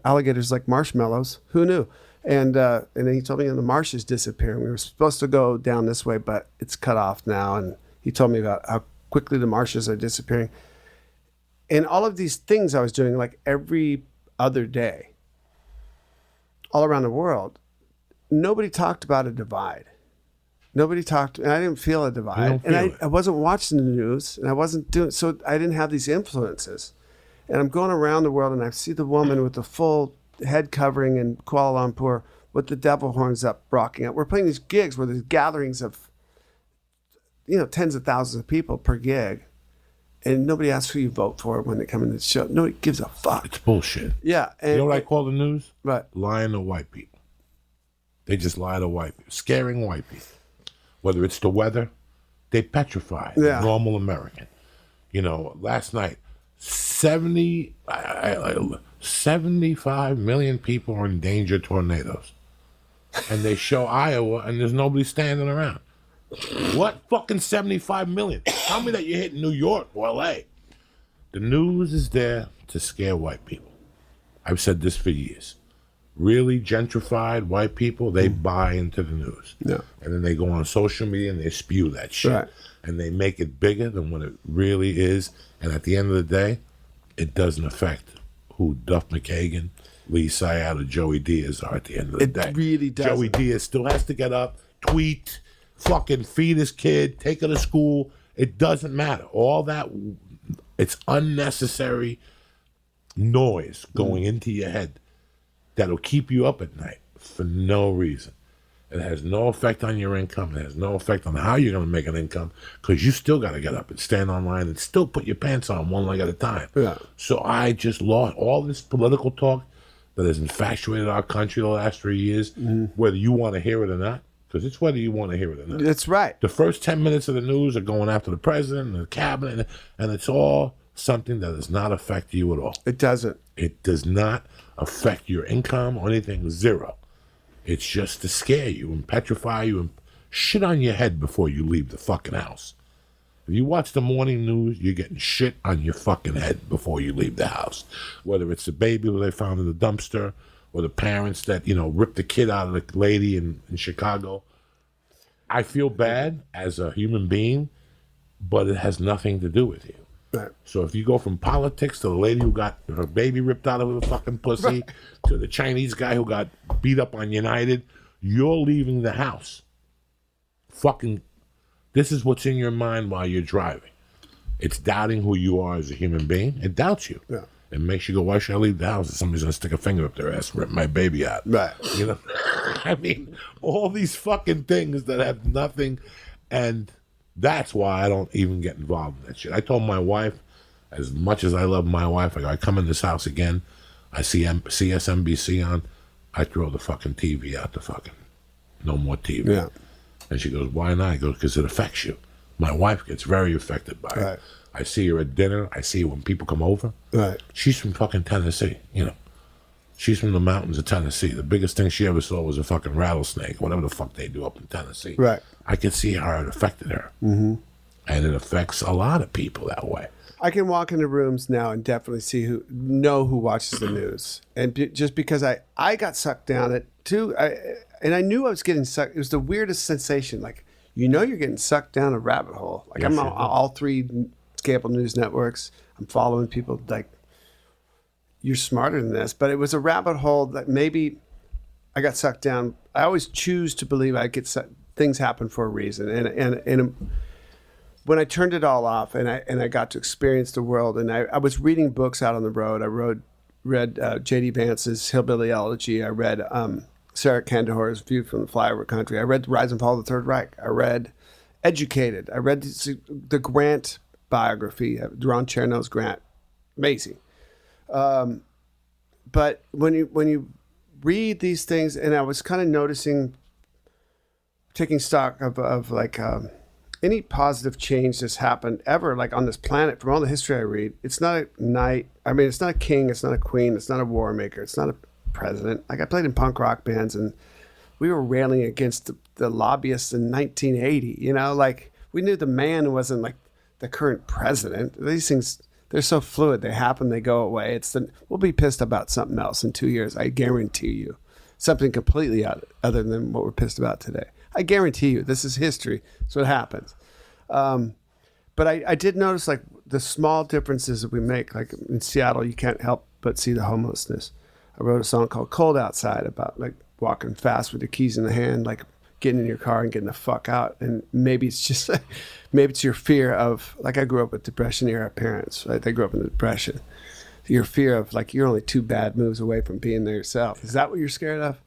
alligators like marshmallows. Who knew? And then he told me the marsh is disappearing. We were supposed to go down this way, but it's cut off now. And he told me about how quickly the marshes are disappearing. And all of these things I was doing like every other day, all around the world, nobody talked about a divide. Nobody talked, and I didn't feel a divide. And I wasn't watching the news, and I wasn't doing, so I didn't have these influences. And I'm going around the world, and I see the woman with the full head covering in Kuala Lumpur with the devil horns up, rocking up. We're playing these gigs where there's gatherings of, tens of thousands of people per gig. And nobody asks who you vote for when they come in the show. Nobody gives a fuck. It's bullshit. Yeah. And, you know what I call the news? Right. Lying to white people. They just lie to white people. Scaring white people. Whether it's the weather, they petrify the normal American. Last night, 75 million people are in danger of tornadoes. And they show Iowa, and there's nobody standing around. What? Fucking 75 million. Tell me that you hit New York or LA. The news is there to scare white people. I've said this for years. Really gentrified white people, they buy into the news. Yeah. And then they go on social media and they spew that shit. Right. And they make it bigger than what it really is. And at the end of the day, it doesn't affect who Duff McKagan, Lee Syatt, or Joey Diaz are at the end of the day. It really doesn't. Joey Diaz still has to get up, tweet, fucking feed his kid, take her to school. It doesn't matter. All that, it's unnecessary noise going into your head that'll keep you up at night for no reason. It has no effect on your income. It has no effect on how you're going to make an income, because you still got to get up and stand online and still put your pants on one leg at a time. Yeah. So I just lost all this political talk that has infatuated our country the last 3 years, whether you want to hear it or not, because it's whether you want to hear it or not. That's right. The first 10 minutes of the news are going after the president and the cabinet, and it's all something that does not affect you at all. It doesn't. It does not affect your income or anything, zero. It's just to scare you and petrify you and shit on your head before you leave the fucking house. If you watch the morning news, you're getting shit on your fucking head before you leave the house. Whether it's the baby that they found in the dumpster or the parents that, ripped the kid out of the lady in Chicago. I feel bad as a human being, but it has nothing to do with you. Right. So if you go from politics to the lady who got her baby ripped out of her fucking pussy to the Chinese guy who got beat up on United, you're leaving the house. Fucking, this is what's in your mind while you're driving. It's doubting who you are as a human being. It doubts you. Yeah. It makes you go, why should I leave the house if somebody's going to stick a finger up their ass and rip my baby out? Right. I mean, all these fucking things that have nothing, and that's why I don't even get involved in that shit. I told my wife, as much as I love my wife, I come in this house again, I see CSNBC on, I throw the fucking TV out the fucking, no more TV. Yeah. And she goes, why not? I go, because it affects you. My wife gets very affected by it. I see her at dinner. I see her when people come over. Right. She's from fucking Tennessee, She's from the mountains of Tennessee. The biggest thing she ever saw was a fucking rattlesnake, whatever the fuck they do up in Tennessee. Right. I could see how it affected her. Mm-hmm. And it affects a lot of people that way. I can walk into rooms now and definitely know who watches the news. And just because I got sucked down it too, and I knew I was getting sucked. It was the weirdest sensation. Like, you're getting sucked down a rabbit hole. Like, yes, I'm on all three cable news networks. I'm following people like, you're smarter than this. But it was a rabbit hole that maybe I got sucked down. I always choose to believe things happen for a reason. And when I turned it all off and I got to experience the world, and I was reading books out on the road. I read J.D. Vance's Hillbilly Elegy. I read Sarah Kandahar's View from the Flyover Country. I read The Rise and Fall of the Third Reich. I read Educated. I read the Grant biography, Ron Chernow's Grant. Amazing. But when you read these things, and I was kind of noticing, taking stock of like any positive change that's happened ever, like on this planet, from all the history I read, it's not a knight. I mean, it's not a king. It's not a queen. It's not a war maker. It's not a president. Like, I played in punk rock bands, and we were railing against the lobbyists in 1980. Like, we knew the man wasn't like the current president. These things, they're so fluid. They happen, they go away. We'll be pissed about something else in 2 years. I guarantee you, something completely other than what we're pissed about today. I guarantee you, this is history. It's what happens. But I did notice, like, the small differences that we make. Like, in Seattle, you can't help but see the homelessness. I wrote a song called Cold Outside about, like, walking fast with the keys in the hand, like getting in your car and getting the fuck out. And maybe it's just, maybe it's your fear of, like, I grew up with Depression-era parents, right? They grew up in the Depression. Your fear of, like, you're only 2 bad moves away from being there yourself. Is that what you're scared of?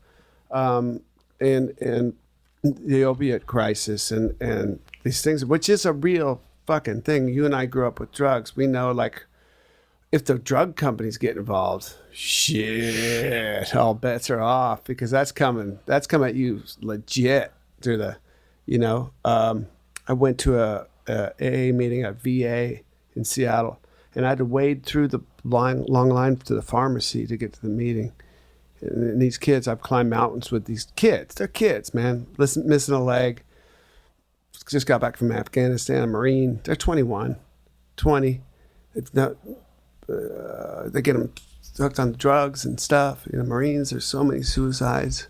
And the opiate crisis and these things, which is a real fucking thing. You and I grew up with drugs. We know, like, if the drug companies get involved, shit, all bets are off, because that's coming at you legit through the, I went to a AA meeting at VA in Seattle, and I had to wade through the long line to the pharmacy to get to the meeting. And these kids, I've climbed mountains with these kids. They're kids, man. Missing a leg. Just got back from Afghanistan, a Marine. They're 21, 20. It's not, they get them hooked on drugs and stuff. Marines, there's so many suicides.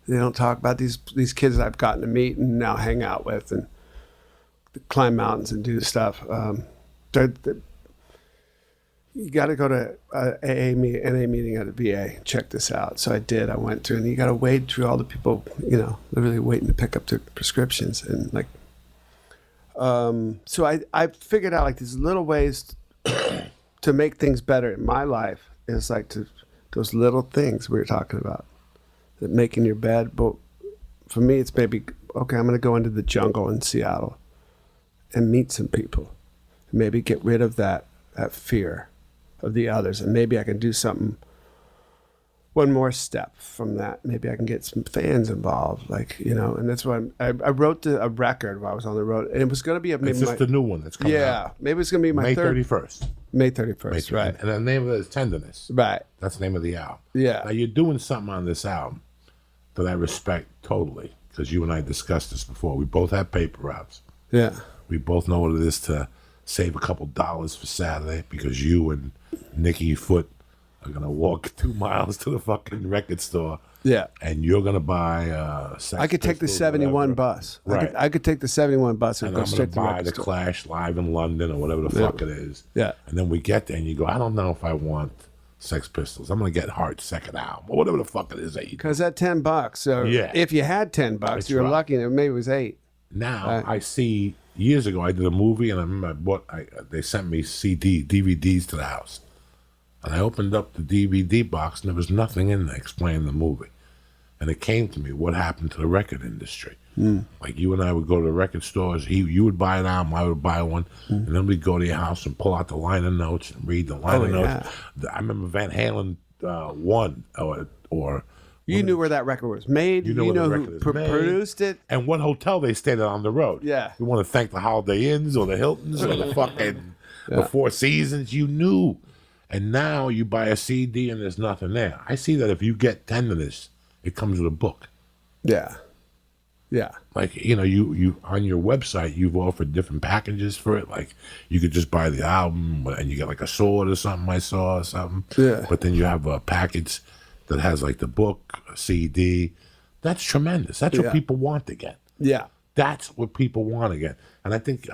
They don't talk about these kids that I've gotten to meet and now hang out with and climb mountains and do stuff. You got to go to NA meeting at a VA. Check this out. So I did. I went through, and you got to wade through all the people, literally waiting to pick up their prescriptions. And like, so I figured out, like, these little ways to make things better in my life is like those little things we were talking about, that making your bed. But for me, it's maybe, okay, I'm going to go into the jungle in Seattle and meet some people, and maybe get rid of that fear of the others, and maybe I can do something, one more step from that. Maybe I can get some fans involved, and that's why I wrote a record while I was on the road, and it was going to be it's just the new one that's coming out. Yeah, maybe it's going to be my May 31st. May 31st, right? And the name of it is Tenderness. Right. That's the name of the album. Yeah. Now, you're doing something on this album that I respect totally, because you and I discussed this before. We both have paper routes. Yeah. We both know what it is to save a couple dollars for Saturday because you and Nikki Foot are going to walk 2 miles to the fucking record store. Yeah. And you're going to buy I could take the 71 bus. Right. I could take the 71 bus and go I'm going straight to to the buy record the store. Clash live in London or whatever the fuck it is. Yeah. And then we get there and you go, I don't know if I want Sex Pistols. I'm going to get Heart's second album or whatever the fuck it is that you do. Because at $10, so if you had $10, you were lucky and maybe it was $8. Now I see, years ago I did a movie and I remember they sent me DVDs to the house. And I opened up the DVD box and there was nothing in there explaining the movie. And it came to me, what happened to the record industry? Like you and I would go to the record stores. You would buy an album, I would buy one. And then we'd go to your house and pull out the liner notes and read the liner notes. I remember Van Halen won or you knew where that record was made. You know who produced it. And what hotel they stayed at on the road. Yeah. You want to thank the Holiday Inns or the Hiltons or the fucking the Four Seasons. You knew. And now you buy a CD and there's nothing there. I see that if you get Tenderness, it comes with a book. Yeah. Yeah. Like, you on your website, you've offered different packages for it. Like, you could just buy the album and you get like a sword or something I saw or something. Yeah. But then you have a package that has like the book, a CD. That's tremendous. That's what people want to get. Yeah. That's what people want to get. And I think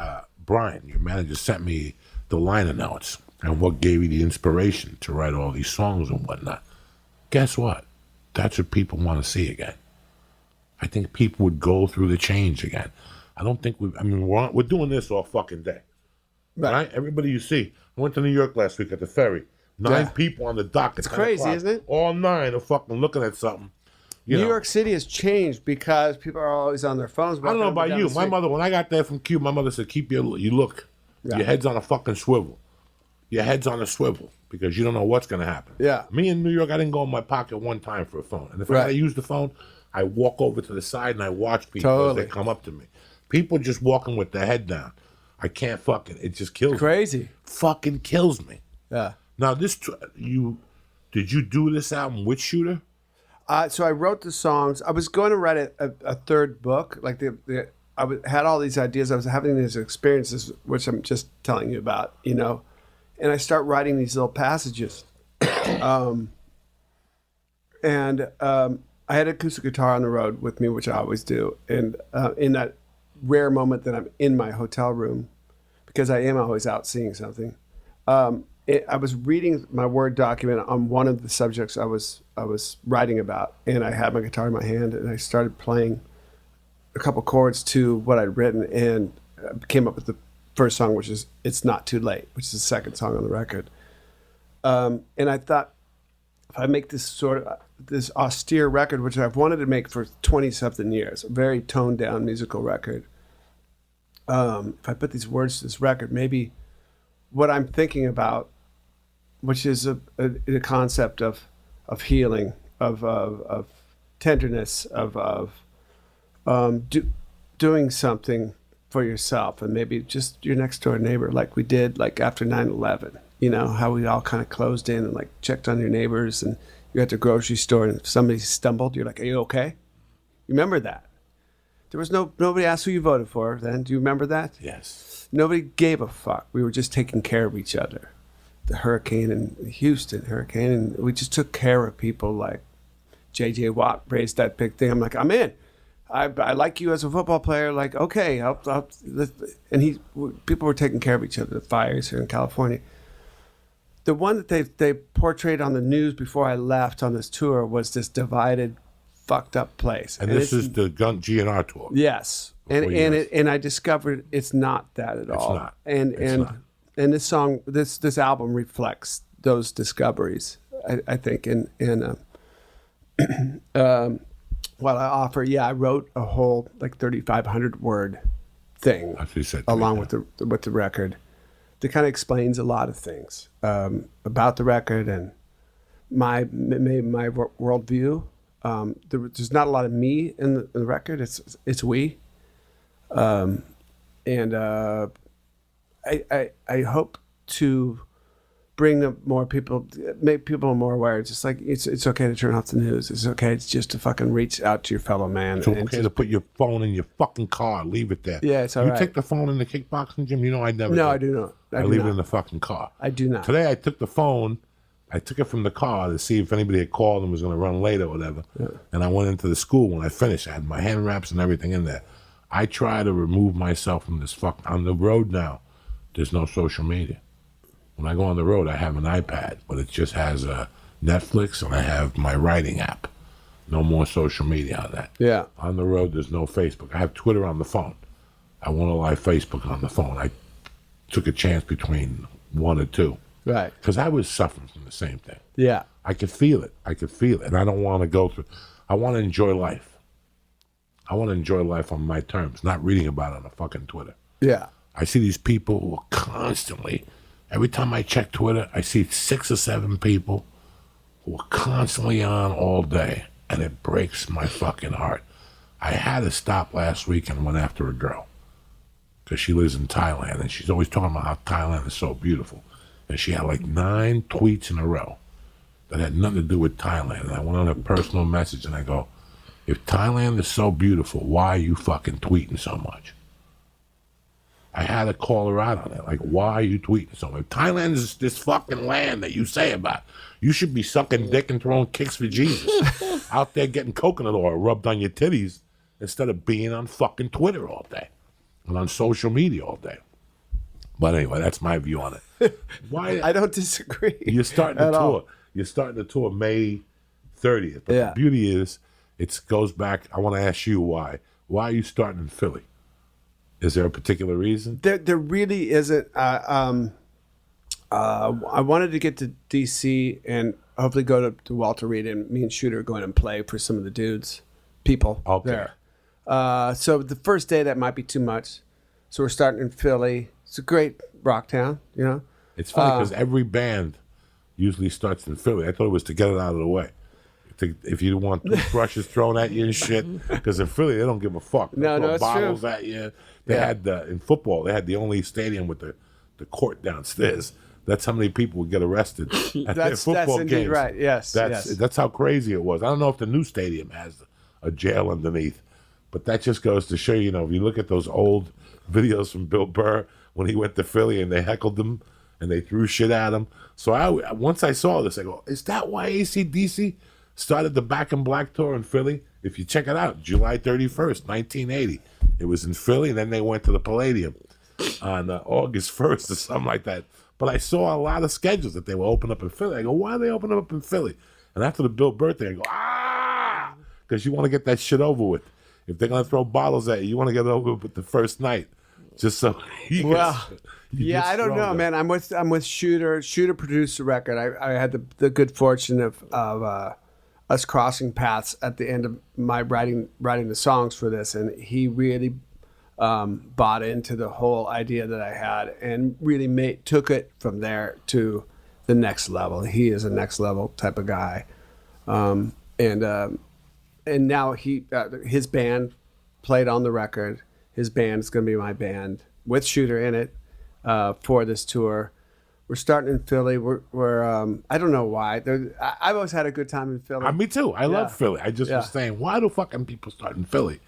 Brian, your manager, sent me the liner notes and what gave you the inspiration to write all these songs and whatnot. Guess what? That's what people want to see again. I think people would go through the change again. I don't think we're doing this all fucking day. Right? Everybody you see. I went to New York last week at the ferry. 9 people on the dock. It's crazy, isn't it? All 9 are fucking looking at something. New York City has changed because people are always on their phones. I don't know about you. My mother, when I got there from Cuba, my mother said, you look. Your head's on a fucking swivel. Your head's on a swivel because you don't know what's going to happen. Yeah. Me in New York, I didn't go in my pocket one time for a phone. And if I use the phone, I walk over to the side and I watch people as they come up to me. People just walking with their head down. I can't it just kills me. Crazy. Fucking kills me. Yeah. Now, did you do this album with Shooter? So I wrote the songs. I was going to write a third book. Like had all these ideas. I was having these experiences, which I'm just telling you about, and I start writing these little passages. And I had an acoustic guitar on the road with me, which I always do. And in that rare moment that I'm in my hotel room, because I am always out seeing something, I was reading my Word document on one of the subjects I was writing about, and I had my guitar in my hand, and I started playing a couple chords to what I'd written, and came up with the first song, which is "It's Not Too Late," which is the second song on the record. And I thought, if I make this this austere record, which I've wanted to make for 20-something years, a very toned-down musical record, if I put these words to this record, maybe what I'm thinking about, which is a concept of healing, of tenderness, of doing something for yourself, and maybe just your next door neighbor, like we did, like after 9/11. How we all kind of closed in and like checked on your neighbors, and you're at the grocery store and if somebody stumbled, you're like, "Are you okay?" You remember that? There was nobody asked who you voted for then. Do you remember that? Yes. Nobody gave a fuck. We were just taking care of each other. The hurricane in Houston, and we just took care of people. Like J.J. Watt raised that big thing. I'm like, I'm in. I like you as a football player. Like, okay, and people were taking care of each other. The fires here in California. The one that they portrayed on the news before I left on this tour was this divided, fucked up place. And this is the GNR tour. Yes, and I discovered it's not that at all. It's not. And this song, this album reflects those discoveries. I think. And what I offer, I wrote a whole like 3,500 word thing along with the record. That kind of explains a lot of things about the record and my worldview. There's not a lot of me in the record. It's we, and I hope to. bring up more people, make people more aware. It's just like it's okay to turn off the news. It's okay just to fucking reach out to your fellow man. It's okay to put your phone in your fucking car. Leave it there. Yeah, it's all you right. take the phone in the kickboxing gym? You know I never. No, do. I do not. I leave it in the fucking car. I do not. Today I took the phone. I took it from the car to see if anybody had called and was going to run late or whatever. Yeah. And I went into the school. When I finished, I had my hand wraps and everything in there. I try to remove myself from this on the road now. There's no social media. When I go on the road, I have an iPad, but it just has Netflix, and I have my writing app. No more social media on that. Yeah. On the road, there's no Facebook. I have Twitter on the phone. I won't allow Facebook on the phone. I took a chance between one or two. Right. Because I was suffering from the same thing. Yeah. I could feel it. And I don't want to go through. I want to enjoy life. I want to enjoy life on my terms, not reading about it on a fucking Twitter. Yeah. I see these people who are constantly, every time I check Twitter, I see 6 or 7 people who are constantly on all day, and it breaks my fucking heart. I had to stop last week and went after a girl because she lives in Thailand, and she's always talking about how Thailand is so beautiful. And she had like 9 tweets in a row that had nothing to do with Thailand. And I went on a personal message, and I go, if Thailand is so beautiful, why are you fucking tweeting so much? I had to call her out on it. Like, why are you tweeting so much? If Thailand is this fucking land that you say about, you should be sucking dick and throwing kicks for Jesus. Out there getting coconut oil rubbed on your titties instead of being on fucking Twitter all day and on social media all day. But anyway, that's my view on it. Why? I don't disagree. You're starting the tour. All. You're starting the tour May 30th. But the beauty is, it goes back. I want to ask you why. Why are you starting in Philly? Is there a particular reason? There really isn't. I wanted to get to DC and hopefully go to Walter Reed, and me and Shooter go in and play for some of the people there. So the first day that might be too much. So we're starting in Philly. It's a great rock town, you know. It's funny because every band usually starts in Philly. I thought it was to get it out of the way. If you want toothbrushes thrown at you and shit, because in Philly they don't give a fuck. They throw it's bottles true. at you. They had in football. They had the only stadium with the court downstairs. That's how many people would get arrested at their football that's games. Right. Yes. That's how crazy it was. I don't know if the new stadium has a jail underneath, but that just goes to show you. If you look at those old videos from Bill Burr when he went to Philly and they heckled him and they threw shit at him. So once I saw this, I go, is that why AC/DC started the Back in Black tour in Philly? If you check it out, July 31st, 1980. It was in Philly, and then they went to the Palladium on August 1st or something like that. But I saw a lot of schedules that they were open up in Philly. I go, why are they opening up in Philly? And after the Bill Burr thing, I go, because you want to get that shit over with. If they're going to throw bottles at you, you want to get it over with the first night. Just so you yeah, I don't know, man. I'm with Shooter. Shooter produced the record. I had the good fortune of us crossing paths at the end of my writing the songs for this, and he really bought into the whole idea that I had and really took it from there to the next level. He is a next level type of guy, and now his band played on the record. His band is going to be my band with Shooter in it for this tour. We're starting in Philly. We're I don't know why. I've always had a good time in Philly. Me too. I love Philly. I just was saying, why do fucking people start in Philly?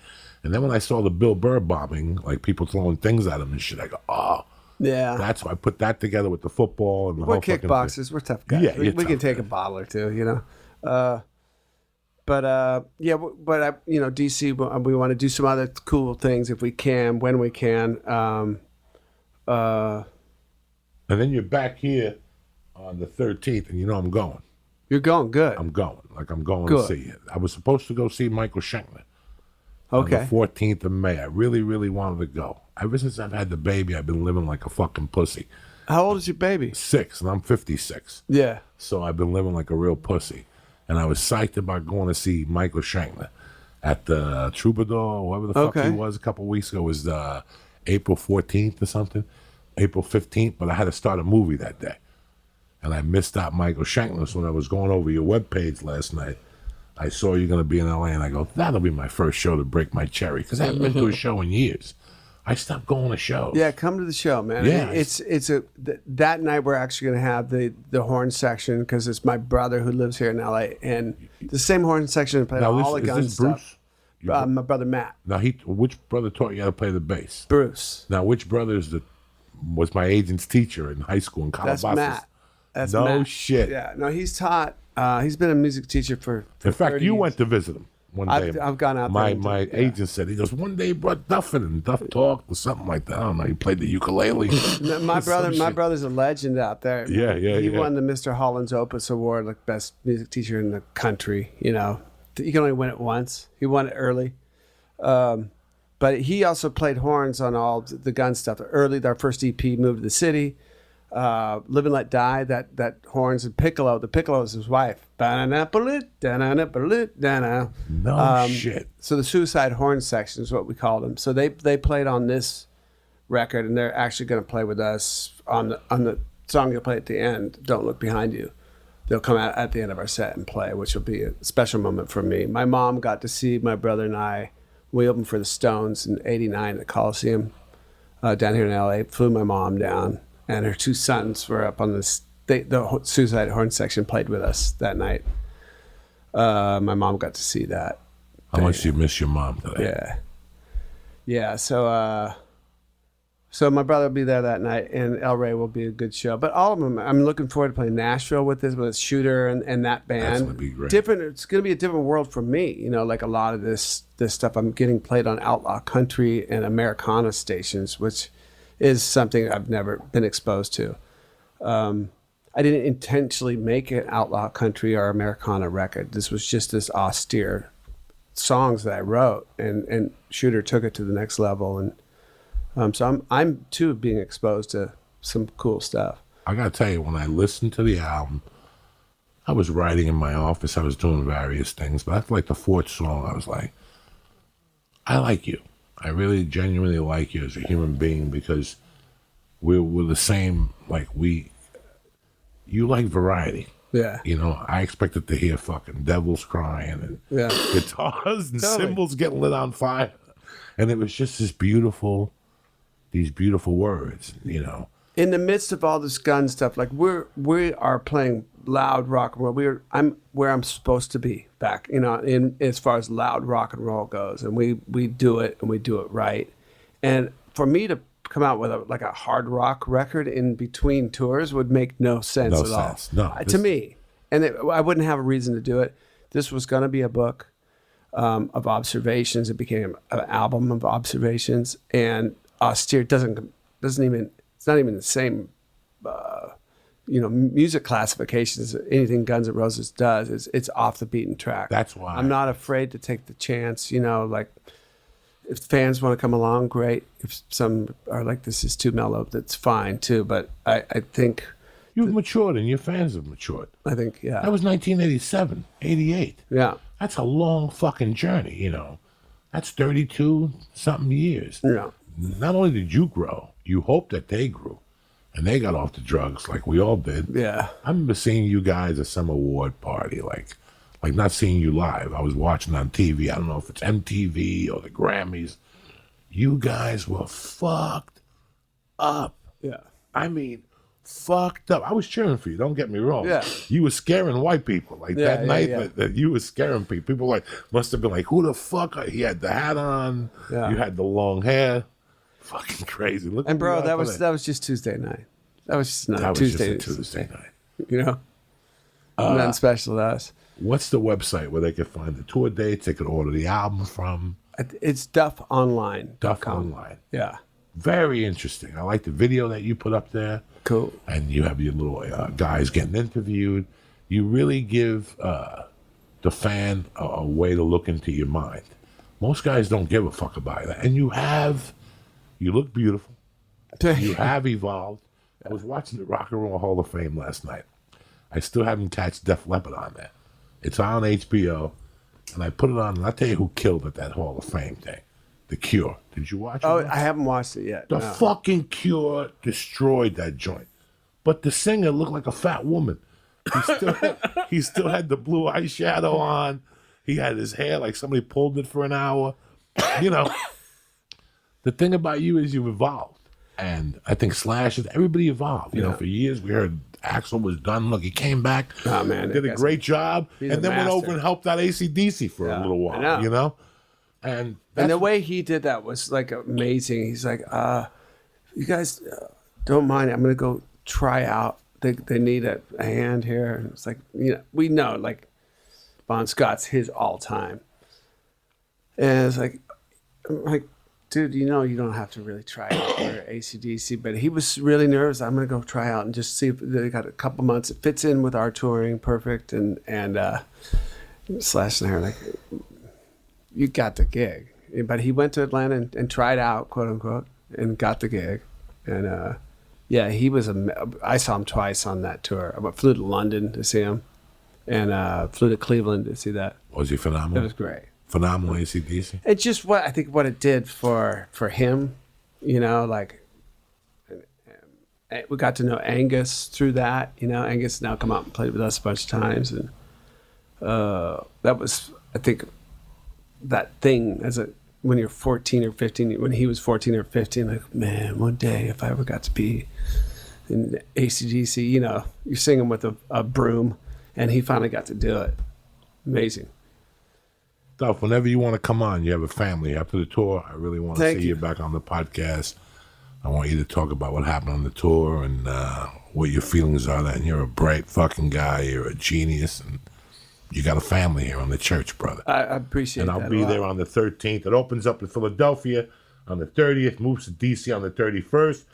And then when I saw the Bill Burr bombing, like people throwing things at him and shit, I go, oh. Yeah. That's why I put that together with the football and the we're whole fucking kickboxers. We're tough guys. Yeah, we can take a bottle or two, you know. But DC, we want to do some other cool things if we can, when we can. And then you're back here on the 13th, and I'm going. You're going, good. I'm going. I'm going good. to see it. I was supposed to go see Michael Schenkler on the 14th of May. I really, really wanted to go. Ever since I've had the baby, I've been living like a fucking pussy. How old is your baby? 6, and I'm 56. Yeah. So I've been living like a real pussy. And I was psyched about going to see Michael Schenkler at the Troubadour, whatever the fuck he was a couple weeks ago. It was April 14th or something, April 15th, but I had to start a movie that day. And I missed out Michael Schenkler. So when I was going over your webpage last night, I saw you're going to be in LA, and I go, that'll be my first show to break my cherry, because I haven't been to a show in years. I stopped going to shows. Yeah, come to the show, man. Yeah. That night we're actually going to have the horn section because it's my brother who lives here in LA, and the same horn section played all the gun stuff. Bruce? My brother Matt. Now, which brother taught you how to play the bass? Bruce. Now, which brother was my agent's teacher in high school in Calabasas? That's Matt. That's no Matt. shit. Yeah, no, he's taught. He's been a music teacher for in fact, 30 you years. went to visit him one day. I've gone out there. there. My agent said, he goes, one day he brought Duff in and Duff talked or something like that. I don't know. He played the ukulele. My brother's a legend out there. Yeah. He won the Mr. Holland's Opus Award, like best music teacher in the country. You know, you can only win it once. He won it early. But he also played horns on all the gun stuff. Early, our first EP, Moved to the City. Live and Let Die, that horns and piccolo. The piccolo is his wife. No shit. So the Suicide Horn section is what we called them. So they played on this record, and they're actually going to play with us on the song you'll play at the end, Don't Look Behind You. They'll come out at the end of our set and play, which will be a special moment for me. My mom got to see my brother and I. We opened for the Stones in '89 at the Coliseum down here in LA. Flew my mom down. And her two sons were up on this. The Suicide Horn section played with us that night. My mom got to see that. How much do you miss your mom today? Yeah. So my brother will be there that night, and El Rey will be a good show. But all of them, I'm looking forward to playing Nashville with Shooter and that band. That's gonna be great. It's gonna be a different world for me. You know, like a lot of this stuff, I'm getting played on outlaw country and Americana stations, which is something I've never been exposed to. I didn't intentionally make an outlaw country or Americana record. This was just this austere songs that I wrote, and Shooter took it to the next level. And so I'm too being exposed to some cool stuff. I gotta tell you, when I listened to the album, I was writing in my office. I was doing various things, but after like the fourth song, I was like, I like you. I really genuinely like you as a human being because we're the same. Like you like variety. Yeah. You know, I expected to hear fucking devils crying and guitars and cymbals getting lit on fire, and it was just these beautiful words. You know, in the midst of all this gun stuff, like we are playing loud rock and roll. I'm where I'm supposed to be back, you know, in as far as loud rock and roll goes, and we do it and we do it right. And for me to come out with a hard rock record in between tours would make no sense at all. No, to me, and I wouldn't have a reason to do it. This was going to be a book of observations. It became an album of observations, and austere doesn't even. It's not even the same. Music classifications, anything Guns N' Roses does, it's off the beaten track. That's why I'm not afraid to take the chance. You know, like if fans want to come along, great. If some are like, this is too mellow, that's fine too. But I think you've matured and your fans have matured. I think, yeah. That was 1987, 88. Yeah. That's a long fucking journey, you know. That's 32 something years. Yeah. Not only did you grow, you hoped that they grew. And they got off the drugs like we all did. Yeah. I remember seeing you guys at some award party, like not seeing you live. I was watching on TV. I don't know if it's MTV or the Grammys. You guys were fucked up. Yeah. I mean, fucked up. I was cheering for you. Don't get me wrong. Yeah. You were scaring white people. Like that night that you were scaring people. People like must have been like, who the fuck? He had the hat on. Yeah. You had the long hair. Fucking crazy. Look, and bro, that was just Tuesday night. That was just not Tuesday night. You know, nothing special to us. What's the website where they can find the tour dates? They could order the album from. It's Duff Online. Duff Online. Yeah. Very interesting. I like the video that you put up there. Cool. And you have your little guys getting interviewed. You really give the fan a way to look into your mind. Most guys don't give a fuck about that. And you look beautiful. You have evolved. I was watching the Rock and Roll Hall of Fame last night. I still haven't catched Def Leppard on there. It's on HBO, and I put it on, and I'll tell you who killed at that Hall of Fame thing. The Cure. Did you watch it? Oh, I haven't watched it yet. The fucking Cure destroyed that joint. But the singer looked like a fat woman. He still had the blue eyeshadow on. He had his hair like somebody pulled it for an hour. You know, the thing about you is you've evolved. And I think Slash, everybody evolved. You know, for years we heard Axl was done. Look, he came back, did a great job, and then went over and helped out AC/DC for a little while, you know? And the way he did that was like amazing. He's like, you guys don't mind. I'm going to go try out. They need a hand here. And it's like, you know, we know like Bon Scott's his all time. And it's like, I'm like, dude, you know, you don't have to really try out for AC/DC, but he was really nervous. I'm going to go try out and just see if they got a couple months. It fits in with our touring perfect. And Slash and I are like, you got the gig. But he went to Atlanta and tried out, quote unquote, and got the gig. And he was, I saw him twice on that tour. I flew to London to see him and flew to Cleveland to see that. Was he phenomenal? It was great. Phenomenal AC/DC. It's just what it did for him, you know, like we got to know Angus through that, you know. Angus now come out and played with us a bunch of times, and that was, I think, that thing when you're 14 or 15, when he was 14 or 15, like, man, one day if I ever got to be in AC/DC, you know, you're singing with a broom, and he finally got to do it. Amazing. Duff, whenever you want to come on, you have a family. After the tour, I really want to see you back on the podcast. I want you to talk about what happened on the tour and what your feelings are. And you're a bright fucking guy. You're a genius. And you got a family here on the church, brother. I appreciate that. And I'll be there on the 13th. It opens up in Philadelphia on the 30th, moves to D.C. on the 31st.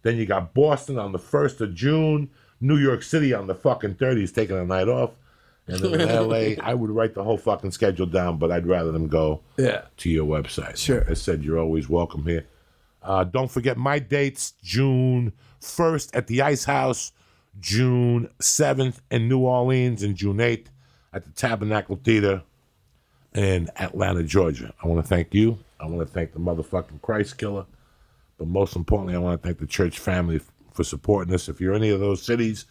Then you got Boston on the 1st of June, New York City on the fucking 30th, taking a night off. And then in L.A., I would write the whole fucking schedule down, but I'd rather them go to your website. Sure. Like I said, you're always welcome here. Don't forget my dates, June 1st at the Ice House, June 7th in New Orleans, and June 8th at the Tabernacle Theater in Atlanta, Georgia. I want to thank you. I want to thank the motherfucking Christ Killer. But most importantly, I want to thank the church family for supporting us. If you're in any of those cities,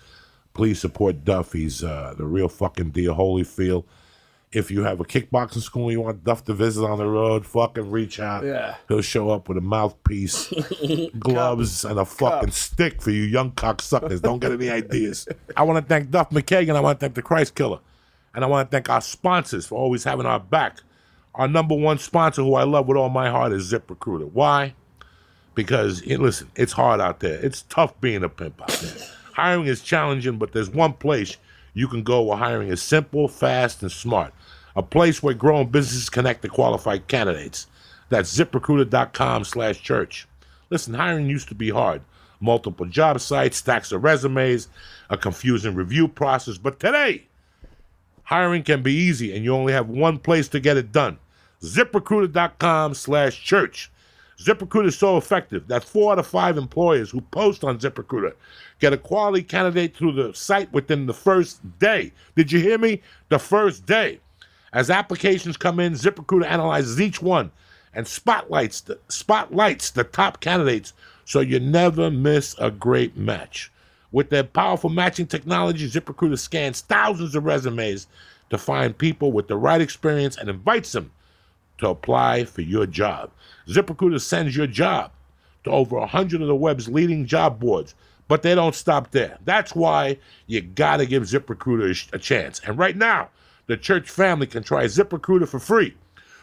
please support Duff. He's the real fucking deal, Holyfield. If you have a kickboxing school you want Duff to visit on the road, fucking reach out. Yeah. He'll show up with a mouthpiece, gloves, and a fucking stick for you young cocksuckers. Don't get any ideas. I want to thank Duff McKagan. I want to thank the Christ Killer. And I want to thank our sponsors for always having our back. Our number one sponsor, who I love with all my heart, is ZipRecruiter. Why? Because, listen, it's hard out there. It's tough being a pimp out there. Hiring is challenging, but there's one place you can go where hiring is simple, fast, and smart. A place where growing businesses connect to qualified candidates. That's ZipRecruiter.com/church. Listen, hiring used to be hard. Multiple job sites, stacks of resumes, a confusing review process. But today, hiring can be easy, and you only have one place to get it done. ZipRecruiter.com/church. ZipRecruiter is so effective that 4 out of 5 employers who post on ZipRecruiter get a quality candidate through the site within the first day. Did you hear me? The first day. As applications come in, ZipRecruiter analyzes each one and spotlights the top candidates so you never miss a great match. With their powerful matching technology, ZipRecruiter scans thousands of resumes to find people with the right experience and invites them to apply for your job. ZipRecruiter sends your job to over 100 of the web's leading job boards, but they don't stop there. That's why you gotta give ZipRecruiter a chance. And right now, the church family can try ZipRecruiter for free.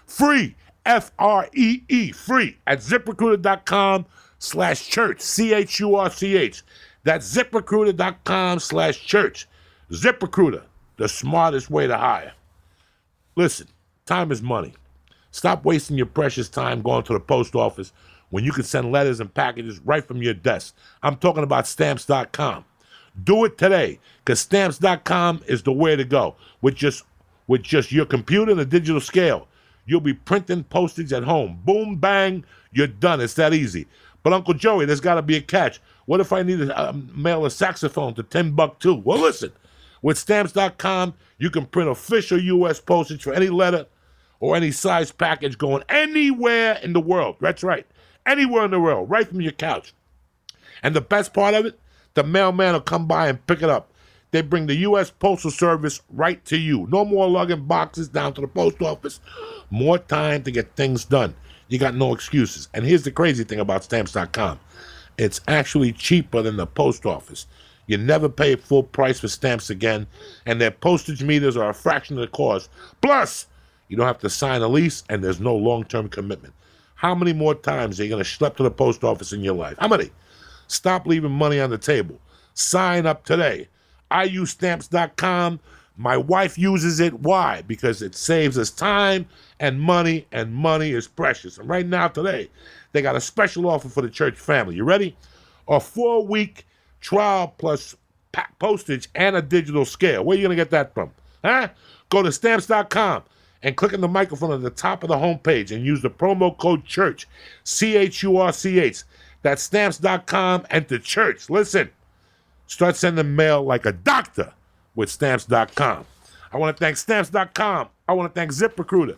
Free, F-R-E-E, free at ZipRecruiter.com/church, C-H-U-R-C-H. That's ZipRecruiter.com/church. ZipRecruiter, the smartest way to hire. Listen, time is money. Stop wasting your precious time going to the post office when you can send letters and packages right from your desk. I'm talking about Stamps.com. Do it today, because Stamps.com is the way to go. With just your computer and a digital scale, you'll be printing postage at home. Boom, bang, you're done. It's that easy. But Uncle Joey, there's got to be a catch. What if I need to mail a saxophone to Timbuktu? Well, listen, with Stamps.com, you can print official U.S. postage for any letter or any size package going anywhere in the world. That's right. Anywhere in the world, right from your couch. And the best part of it, the mailman will come by and pick it up. They bring the U.S. Postal Service right to you. No more lugging boxes down to the post office. More time to get things done. you got no excuses. And here's the crazy thing about Stamps.com. It's actually cheaper than the post office. You never pay full price for stamps again, and their postage meters are a fraction of the cost. Plus, you don't have to sign a lease, and there's no long-term commitment. How many more times are you going to schlep to the post office in your life? How many? Stop leaving money on the table. Sign up today. I use Stamps.com. My wife uses it. Why? Because it saves us time and money is precious. And right now, today, they got a special offer for the church family. You ready? A 4-week trial plus postage and a digital scale. Where are you going to get that from? Huh? Go to Stamps.com and click on the microphone at the top of the homepage and use the promo code CHURCH, CHURCH. That's Stamps.com, enter CHURCH. Listen, start sending mail like a doctor with Stamps.com. I want to thank Stamps.com. I want to thank ZipRecruiter.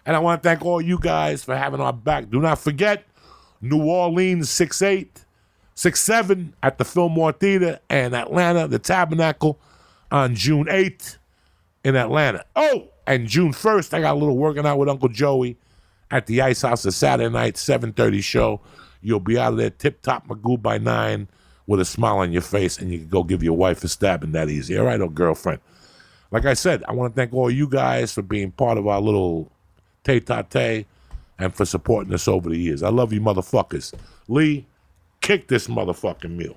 And I want to thank all you guys for having our back. Do not forget, New Orleans 6-8, 6-7 at the Fillmore Theater, and Atlanta, the Tabernacle, on June 8th in Atlanta. Oh, and June 1st, I got a little working out with Uncle Joey at the Ice House, a Saturday night, 7:30 show. You'll be out of there tip-top Magoo by 9 with a smile on your face, and you can go give your wife a stabbing that easy. All right, or girlfriend. Like I said, I want to thank all you guys for being part of our little tete-a-tete and for supporting us over the years. I love you motherfuckers. Lee, kick this motherfucking meal.